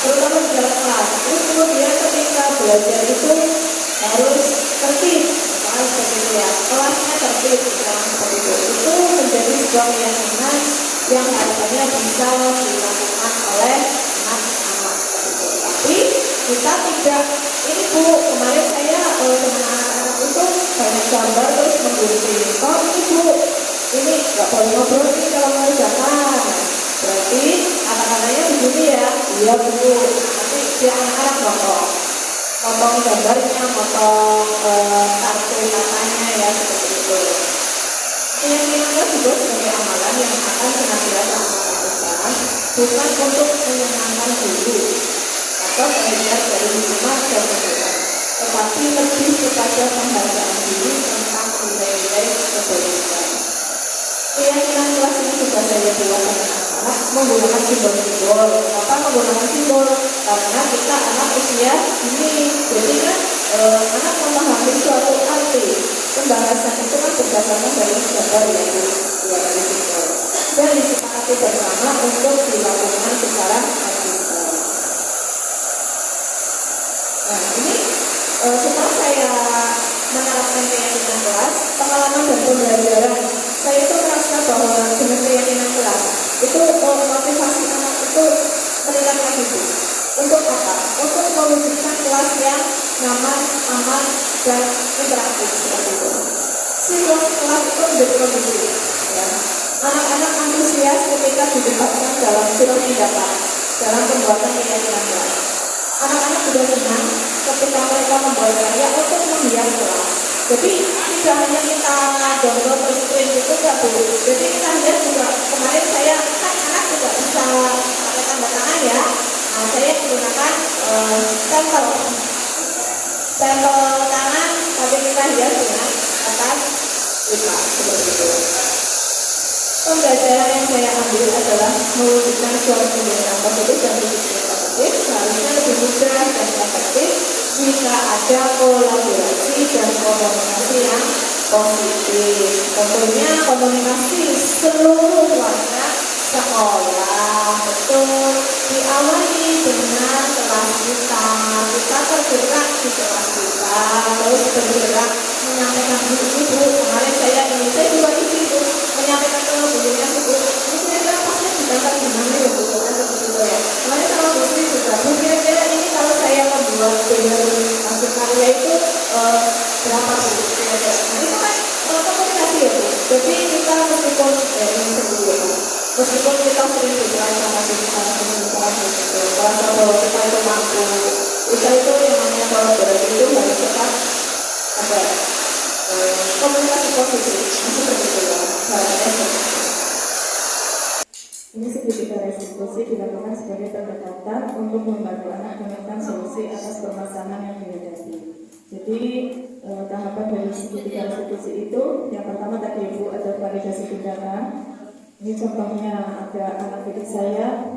terutama di dalam kelas. Terus kemudian ketika belajar itu harus tertib, misalnya seperti itu ya, kelasnya tertib, misalnya seperti itu. Itu menjadi sebuah keyakinan yang harusnya bisa dilakukan oleh anak-anak seperti itu. Tapi kita tidak. Ini Bu, kemarin saya dengan anak-anak itu banyak gambar terus menggunting. Oh ini Bu, ini nggak boleh ngobrol nih kalau mengerjakan. Berarti anak-anaknya begini ya, iya Bu. Nanti dia anak-anak potong gambarnya, potong kartu katanya ya seperti itu. Keyakinannya juga sebagai amalan yang akan senantiasa anak lakukan, bukan untuk menyenangkan guru atau belajar dari rumah dan sekolah, tetapi lebih kepada pembacaan diri tentang nilai-nilai kebaikan. Keyakinan kelas ini juga saya buat anak-anak menggunakan simbol-simbol. Kenapa menggunakan simbol? Karena kita anak usia ini, jadi kan anak memahami suatu arti. Pembahasan itu kan berdasarkan dari gambar ya Bu, dari simbol. Dan disepakati bersama untuk dilakukan secara digital. Nah ini setelah saya menerapkan keyakinan kelas, pengalaman dan pembelajaran, saya itu merasa bahwa dengan keyakinan kelas itu motivasi anak itu meningkat lagi Bu. Untuk apa? Untuk mewujudkan kelas yang nyaman, aman, dan interaktif seperti itu. Situasi kelas itu menjadi kondusif. Ya. Anak-anak antusias ketika dilibatkan dalam surat pendapat dalam pembuatan keyakinan kelas. Anak-anak juga senang ketika mereka membuat karya untuk menghias kelas. Jadi tidak hanya kita download terus print itu enggak Bu. Jadi kita lihat juga kemarin saya kan anak juga bisa pakai tanda tangan ya. Nah saya menggunakan stempel tangan, tapi kita hias dengan atas pulsa seperti itu. Pembelajaran yang saya ambil adalah mewujudkan suatu pembelajaran positif dan positif. Seharusnya lebih mudah dan efektif jika ada kolaborasi dan komunikasi yang positif. Tentunya komunikasi seluruh warga sekolah, betul, diawali dengan kelas kita tergerak di kelas kita, terus bergerak menyampaikan ibu, kemarin saya juga ibu menyampaikan ke gurunya Bu, ini kira-kira pasnya digambar gimana ya Bu, seperti itu ya. Kemarin sama Bu juga, Bu kira-kira ini kalau saya membuat dengan hasil karya itu berapa Bu kira-kira. Nah itu kan komunikasi ya Bu. Jadi kita meskipun ini sebelum meskipun kita sering bergerak sama kita itu merasa bahwa kita itu mampu, kita itu yang namanya kolaborasi itu harus tetap ada komunikasi positif, seperti itu ya. Ini segitiga restitusi dilakukan sebagai pendekatan untuk membantu anak menemukan solusi atas permasalahan yang dihadapi. Jadi tahapan dari segitiga restitusi itu, yang pertama tadi Ibu ada validasi tindakan. Ini contohnya ada anak didik saya.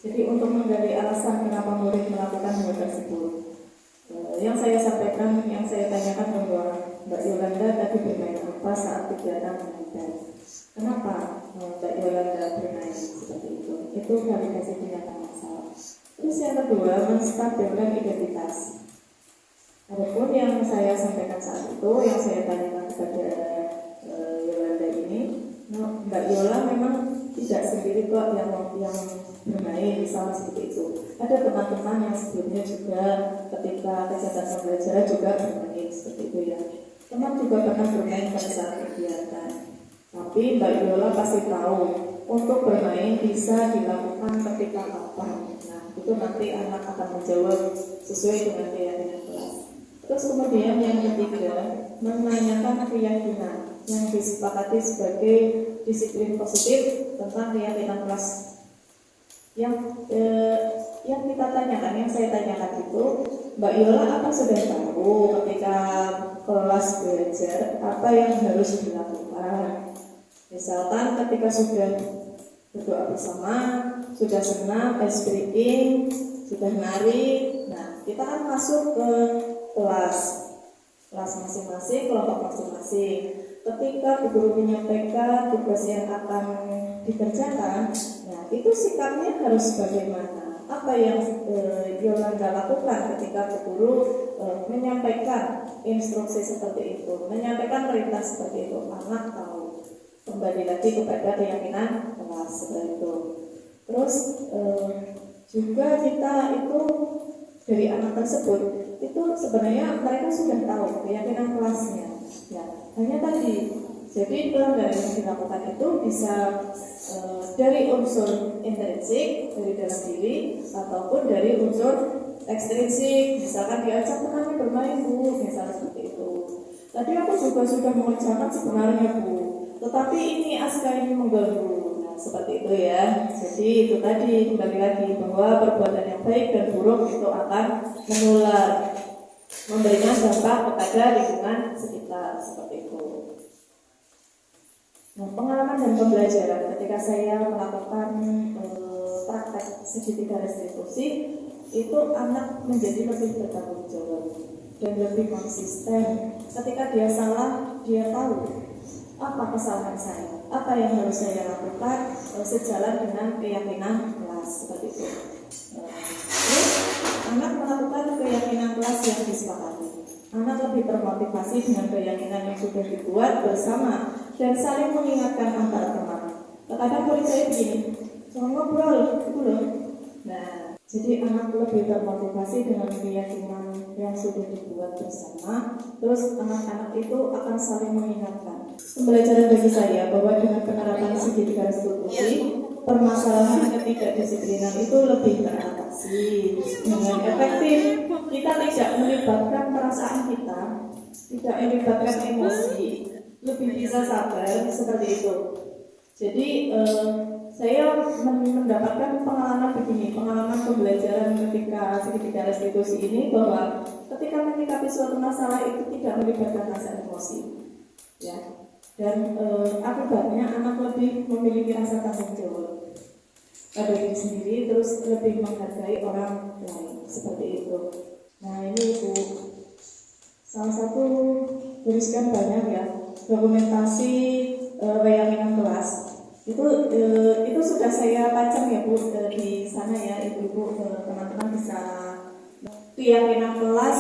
Jadi untuk menggali alasan kenapa murid melakukan hal tersebut, yang saya sampaikan, yang saya tanyakan bahwa Mbak Yolanda tadi bermain apa saat kegiatan mengajar? Kenapa Mbak Yolanda bermain seperti itu? Itu validasi tindakan masalah. Terus yang kedua, menstabilkan identitas. Adapun yang saya sampaikan saat itu, yang saya tanyakan kepada Yolanda ini, Mbak Yola memang tidak sendiri kok yang bermain, misalnya seperti itu. Ada teman-teman yang sebelumnya juga ketika kegiatan pembelajaran juga bermain seperti itu ya. Teman juga pernah bermain pada saat kegiatan. Tapi Mbak Yola pasti tahu untuk bermain bisa dilakukan ketika kapan. Nah itu nanti anak akan menjawab sesuai dengan keyakinan kelas. Terus kemudian yang ketiga, menanyakan keyakinan yang disepakati sebagai disiplin positif tentang keyakinan kelas. yang kita tanyakan, yang saya tanyakan itu, Mbak Yola apa sudah tahu ketika kelas belajar apa yang harus dilakukan? Misalkan ketika sudah berdoa bersama, sudah senam, ice breaking, sudah nari, nah kita kan masuk ke kelas masing-masing, kelompok masing-masing. Ketika guru menyampaikan tugas yang akan dikerjakan, nah itu sikapnya harus bagaimana? Apa yang Yolanda lakukan ketika guru menyampaikan instruksi seperti itu, menyampaikan perintah seperti itu? Anak tahu, kembali lagi kepada keyakinan kelas seperti itu. Terus juga kita itu dari anak tersebut itu sebenarnya mereka sudah tahu keyakinan kelasnya. Ya, hanya tadi, jadi pelanggaran yang dilakukan itu bisa dari unsur intrinsik dari dalam diri ataupun dari unsur ekstrinsik, misalkan diajak teman bermain Bu, misalnya seperti itu. Tadi aku juga sudah mengerjakan sebenarnya Bu, tetapi ini Aska ini mengganggu. Nah, seperti itu ya. Jadi itu tadi kembali lagi bahwa perbuatan yang baik dan buruk itu akan menular, memberikan dampak kepada lingkungan sekitar seperti itu. Nah, pengalaman dan pembelajaran ketika saya melakukan praktek segitiga restitusi itu anak menjadi lebih bertanggung jawab dan lebih konsisten. Ketika dia salah, dia tahu apa kesalahan saya, apa yang harus saya lakukan sejalan dengan keyakinan kelas seperti itu. Terus anak melakukan keyakinan kelas yang disepakati. Anak lebih termotivasi dengan keyakinan yang sudah dibuat bersama dan saling mengingatkan antar teman. Kadang murid saya begini, jangan ngobrol, itu loh. Nah, jadi anak lebih termotivasi dengan keyakinan yang sudah dibuat bersama. Terus anak-anak itu akan saling mengingatkan. Pembelajaran bagi saya bahwa dengan penerapan segitiga restitusi, permasalahan ketidakdisiplinan itu lebih teratasi dengan efektif. Kita tidak melibatkan perasaan kita, tidak melibatkan emosi, lebih bisa sabar seperti itu. Jadi saya mendapatkan pengalaman begini, pengalaman pembelajaran ketika segitiga restitusi ini bahwa ketika menyikapi suatu masalah itu tidak melibatkan rasa emosi, ya. Dan akibatnya anak lebih memiliki rasa tanggung jawab pada diri sendiri, terus lebih menghargai orang lain seperti itu. Nah ini Bu, salah satu dari sekian banyak ya dokumentasi keyakinan kelas itu sudah saya pajang ya Bu di sana ya ibu-ibu, teman-teman bisa keyakinan kelas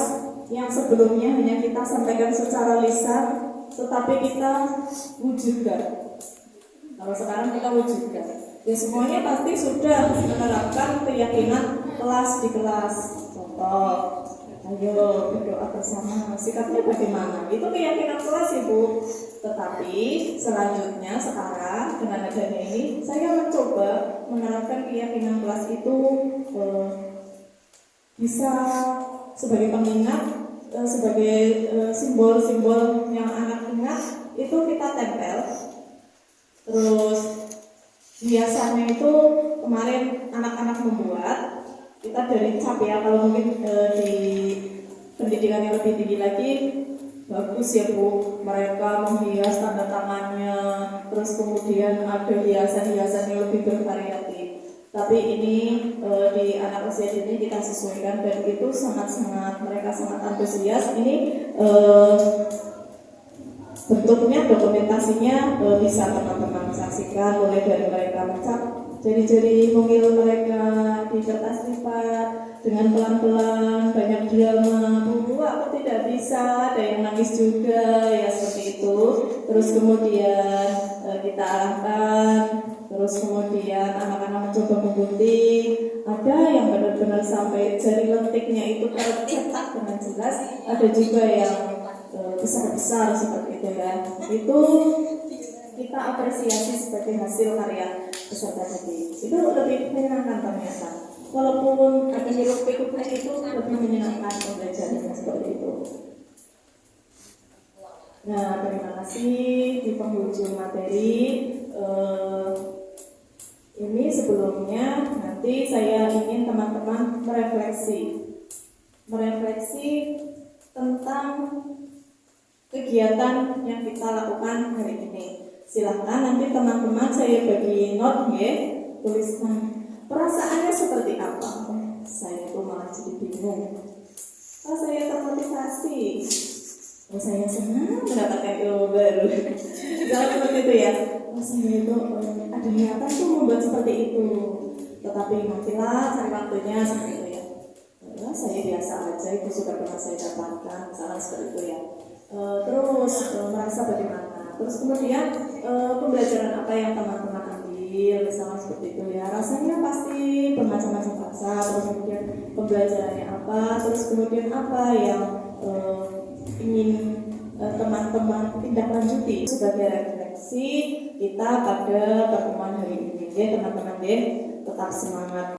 yang sebelumnya hanya kita sampaikan secara lisan, tetapi kita wujudkan. Kalau sekarang kita wujudkan, ya semuanya pasti sudah menerapkan keyakinan kelas di kelas. Contoh, ayo berdoa bersama, sikapnya bagaimana? Itu keyakinan kelas Ibu. Tetapi selanjutnya sekarang dengan adanya ini, saya mencoba menerapkan keyakinan kelas itu bisa sebagai pengingat, sebagai simbol-simbol yang anak ingat itu kita tempel. Terus hiasannya itu kemarin anak-anak membuat, kita dari cap ya, kalau mungkin di pendidikan yang lebih tinggi lagi bagus ya Bu, mereka menghias tanda tangannya, terus kemudian ada hiasan-hiasan yang lebih bervariatif. Tapi ini di anak usia ini kita sesuaikan dan itu sangat-sangat mereka sangat antusias. Ini bentuknya dokumentasinya bisa teman-teman saksikan, mulai dari mereka mencap jari-jari mungil mereka di kertas lipat dengan pelan-pelan, banyak drama. Bu, aku tidak bisa, ada yang nangis juga ya seperti itu. Terus kemudian kita arahkan, terus kemudian anak-anak mencoba menggunting. Ada yang benar-benar sampai jari lentiknya itu tercetak dengan jelas, ada juga yang besar-besar seperti itu ya. Itu kita apresiasi sebagai hasil karya peserta tadi. Itu lebih menyenangkan ternyata. Walaupun ada hiruk-pikuknya itu lebih menyenangkan pembelajarannya seperti itu. Nah, terima kasih di penghujung materi. Ini sebelumnya nanti saya ingin teman-teman merefleksi tentang kegiatan yang kita lakukan hari ini. Silahkan nanti teman-teman saya bagi note ya, tuliskan perasaannya seperti apa. Saya tuh malah jadi bingung. Saya termotivasi. Saya senang mendapatkan ilmu baru. Jangan seperti itu ya. Saya itu ada niatan tuh membuat seperti itu. Tetapi nantilah cari waktunya seperti itu ya. Saya biasa aja, itu sudah pernah saya dapatkan, misalnya seperti itu ya. Terus merasa bagaimana? Terus kemudian pembelajaran apa yang teman-teman ambil, misalnya seperti itu ya. Rasanya pasti bermacam-macam rasa. Terus kemudian pembelajarannya apa? Terus kemudian apa yang ingin teman-teman tindak lanjuti sebagai refleksi kita pada pertemuan hari ini ya teman-teman deh, tetap semangat.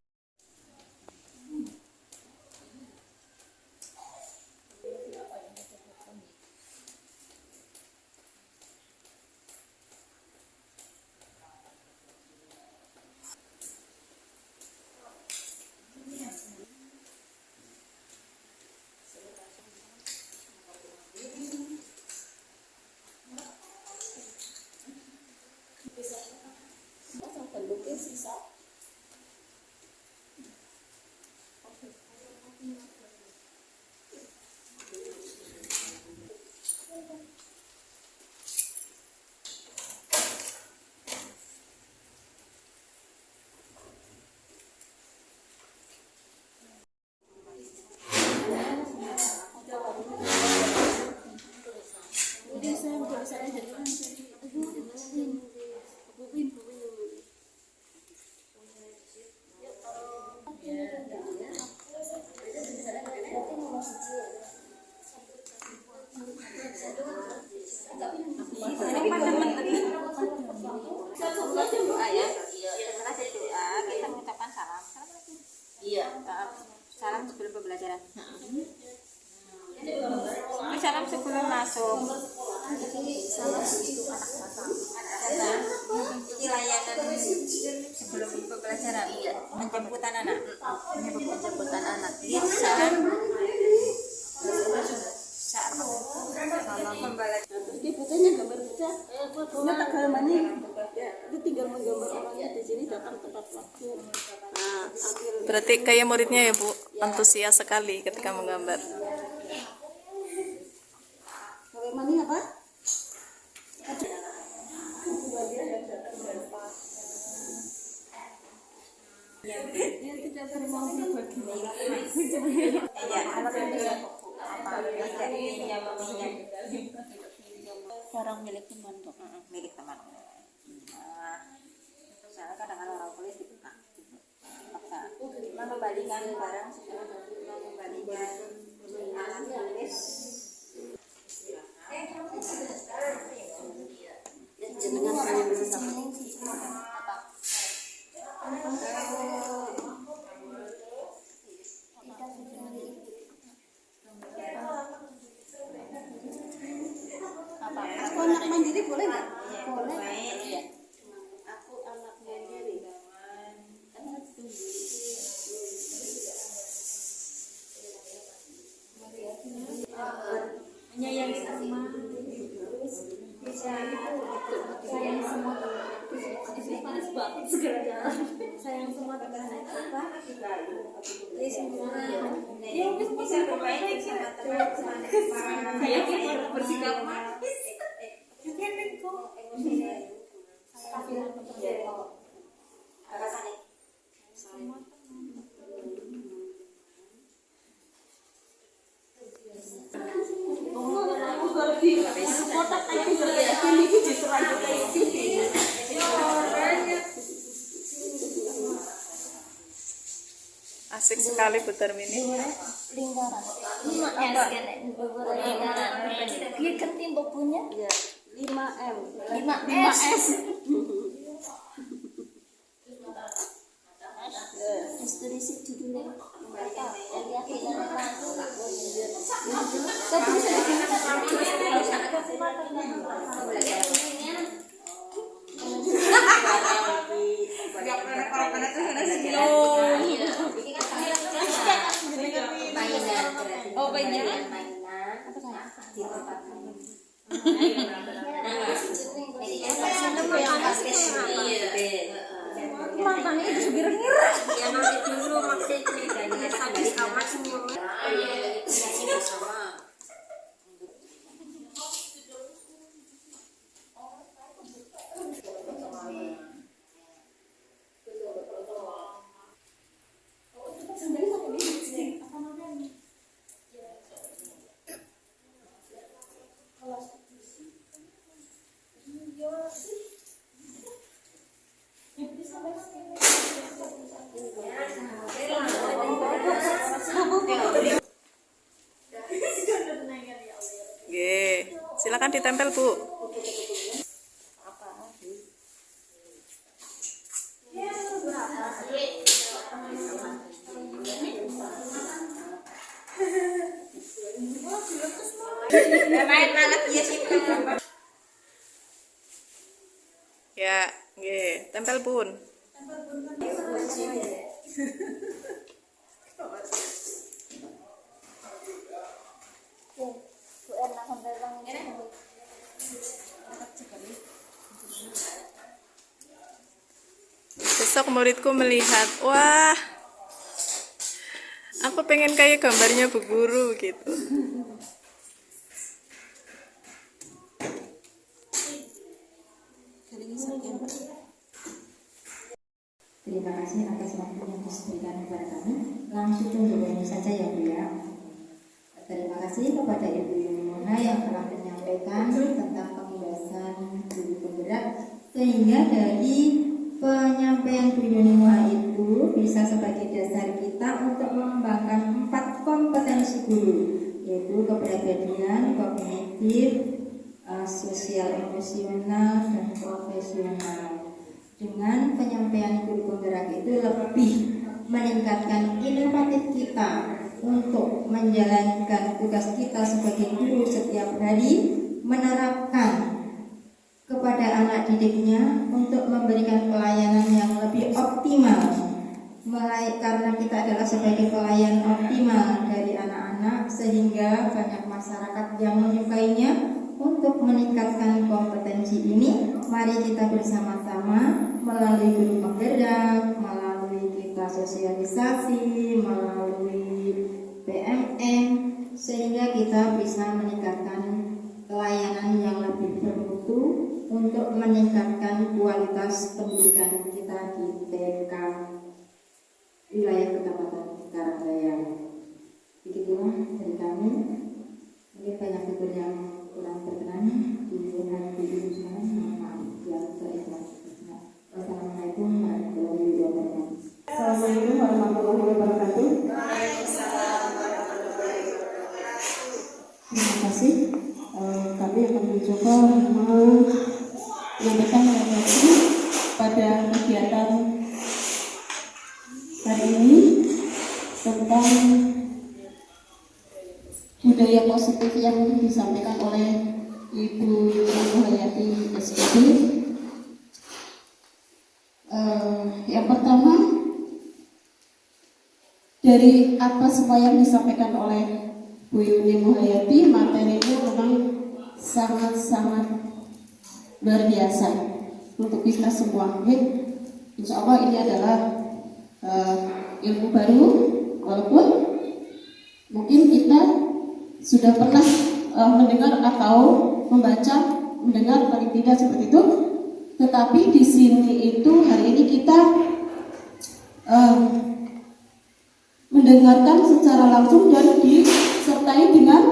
Salam sebelum pembelajaran. Salam sebelum masuk. Ini layanan sebelum pembelajaran. Iya. Penjemputan anak. Penjemputan anak. Ini salam. Salam pembelajaran. Ini fotonya gambar saja. Fotonya tanggal mana? Itu tinggal menggambar orangnya di sini datang tepat waktu. Berarti kayak muridnya ya Bu, antusias sekali ketika menggambar. Kalau mana apa? Dia tidak terima berbagi. Iya, anak bisa apa? Barang milik teman tuh. Milik teman. Soalnya kadang-kadang orang tulis dibuka. Mengembalikan barang mengembalikan alat tulis. Jenengan saya bisa Aku anak mandiri boleh nggak? Boleh. Iya. Aku anak mandiri. Menyayangi sama bisa sayang semua panas banget segalanya sayang semua teman-teman apa jadi semua dia bisa berbaik sama teman-teman saya bersikap manis juga kan kok emosinya tapi rasanya semua kotak kayak gitu ya. Ini justru aja kayak gini. Asik sekali Bu Termini. Lingkaran. Dia kan timbuk punya 5M. 5S. Tulis judulnya. Oh tempel Bu. Main malah dia sih. Ya, nggih, tempel Bun. Besok muridku melihat, wah, aku pengen kayak gambarnya Bu Guru gitu. Terima kasih atas waktu yang diberikan kepada kami. Langsung tunjukkan saja ya Bu ya. Terima kasih kepada Ibu Yumona yang telah menyampaikan tentang pembahasan guru penggerak, sehingga dari penyampaian Bu Yumona itu bisa sebagai dasar kita untuk mengembangkan 4 kompetensi guru, yaitu kepribadian, kognitif, sosial emosional, dan profesional. Dengan penyampaian guru penggerak itu lebih meningkatkan inovatif kita untuk menjalankan tugas kita sebagai guru setiap hari, menerapkan kepada anak didiknya untuk memberikan pelayanan yang lebih optimal. Karena kita adalah sebagai pelayan optimal dari anak-anak, sehingga banyak masyarakat yang menyukainya. Untuk meningkatkan kompetensi ini, mari kita bersama-sama melalui guru penggerak, melalui kita sosialisasi, melalui PMM, sehingga kita bisa meningkatkan pelayanan yang lebih bermutu untuk meningkatkan kualitas pendidikan kita di TK wilayah Kecamatan Karangaya. Begitulah dari kami. Mungkin banyak fitur yang kurang berkenan di hari ini sekarang. Mohon maaf yang seikhlasnya. Wassalamualaikum warahmatullahi wabarakatuh. Assalamualaikum warahmatullahi wabarakatuh. Terima kasih. Kami akan mencoba menyampaikan refleksi pada kegiatan hari ini tentang budaya positif yang disampaikan oleh Ibu Hayati SPD. Yang pertama, dari apa semua yang disampaikan oleh Bu Yuni Muhayati, materinya memang sangat-sangat luar biasa untuk kita semua. Insya Allah ini adalah ilmu baru, walaupun mungkin kita sudah pernah mendengar atau mendengar paling tidak seperti itu, tetapi di sini itu hari ini kita mendengarkan secara langsung dan disertai dengan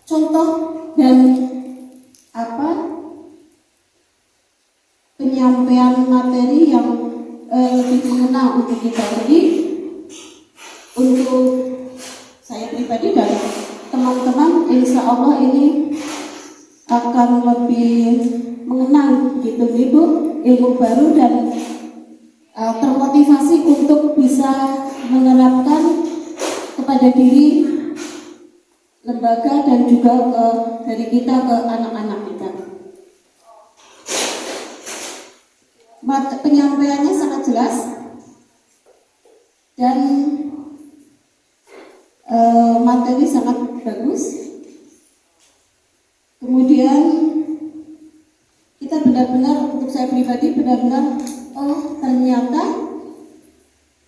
contoh dan penyampaian materi yang lebih mengena untuk kita. Jadi untuk saya pribadi dan teman-teman, insya Allah ini akan lebih mengenang gitu Ibu, ilmu baru, dan termotivasi untuk bisa menerapkan kepada diri, lembaga, dan juga dari kita ke anak-anak kita. Penyampaiannya sangat jelas dan materi sangat bagus. Kemudian kita benar-benar, untuk saya pribadi benar-benar, oh ternyata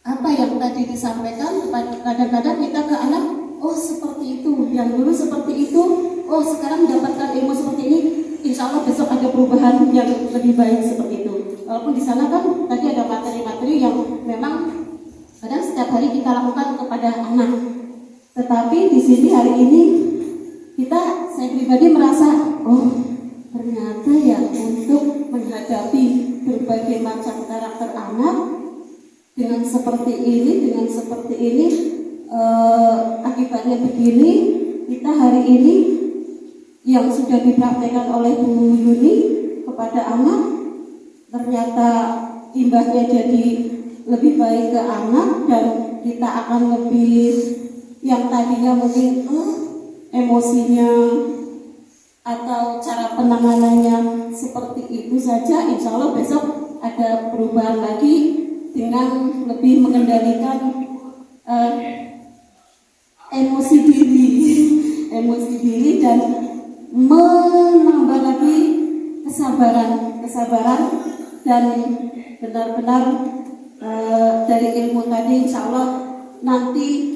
apa yang tadi disampaikan, kadang-kadang kita ke anak, oh seperti itu, yang dulu seperti itu, oh sekarang mendapatkan ilmu seperti ini, insya Allah besok ada perubahan yang lebih baik seperti itu. Walaupun di sana kan tadi ada materi-materi yang memang kadang setiap hari kita lakukan kepada anak, tetapi di sini hari ini saya pribadi merasa, oh ternyata ya untuk menghadapi berbagai macam karakter anak dengan seperti ini, akibatnya begini, kita hari ini yang sudah dipraktekkan oleh Bu Yuni kepada anak ternyata imbasnya jadi lebih baik ke anak, dan kita akan lebih yang tadinya mungkin emosinya atau cara penanganannya seperti itu saja, insya Allah besok ada perubahan lagi dengan lebih mengendalikan emosi diri dan menambah lagi kesabaran dan benar-benar dari ilmu tadi insya Allah nanti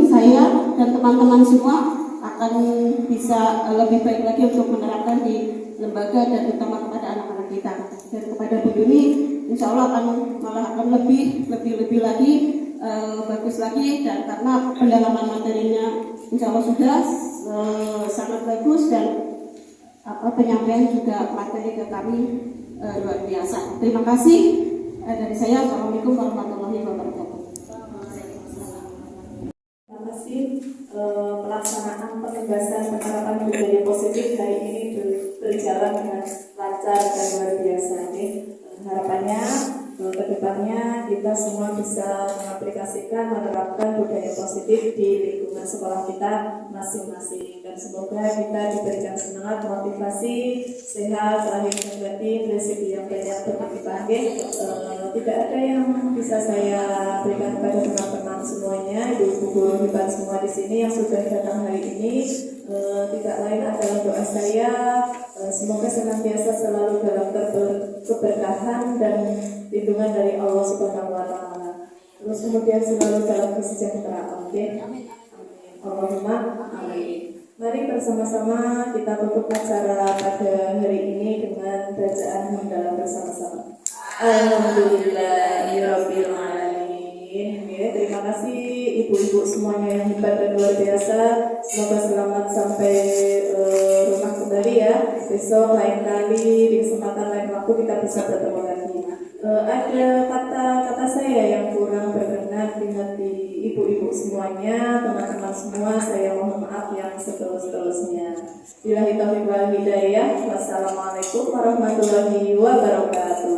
saya dan teman-teman semua akan bisa lebih baik lagi untuk menerapkan di lembaga dan utama kepada anak-anak kita. Dan kepada Bu Yuni insya Allah akan lebih lagi bagus lagi, dan karena pendalaman materinya insya Allah sudah sangat bagus, dan penyampaian juga materi ke kami luar biasa. Terima kasih dari saya. Assalamualaikum warahmatullahi wabarakatuh. Terima kasih. Pelaksanaan penugasan penerapan budaya positif hari ini berjalan dengan lancar dan luar biasa. Harapannya ke depannya kita semua bisa mengaplikasikan, menerapkan budaya positif di lingkungan sekolah kita masing-masing, dan semoga kita diberikan semangat, motivasi, sehat, lahir dan batin, rezeki yang banyak berlimpah. Tidak ada yang bisa saya berikan kepada teman-teman semuanya, ibu guru hebat semua di sini yang sudah datang hari ini. Tidak lain adalah doa saya, semoga senantiasa selalu dalam keberkahan dan lindungan dari Allah Subhanahu wa Ta'ala. Terus kemudian selalu dalam kesejahteraan. Amin. Allahumma amin. Mari bersama-sama kita tutup acara pada hari ini dengan bacaan hamdalah bersama-sama. Alhamdulillahirabbil alamin. Terima kasih ibu-ibu semuanya yang hebat dan luar biasa. Semoga selamat sampai rumah kembali ya. Besok lain kali di kesempatan lain waktu kita bisa bertemu lagi. Ada kata-kata saya yang kurang berkenan di hati ibu-ibu semuanya, teman-teman semua, saya mohon maaf yang setulus-tulusnya. Billahi taufiq wal hidayah. Wassalamualaikum warahmatullahi wabarakatuh.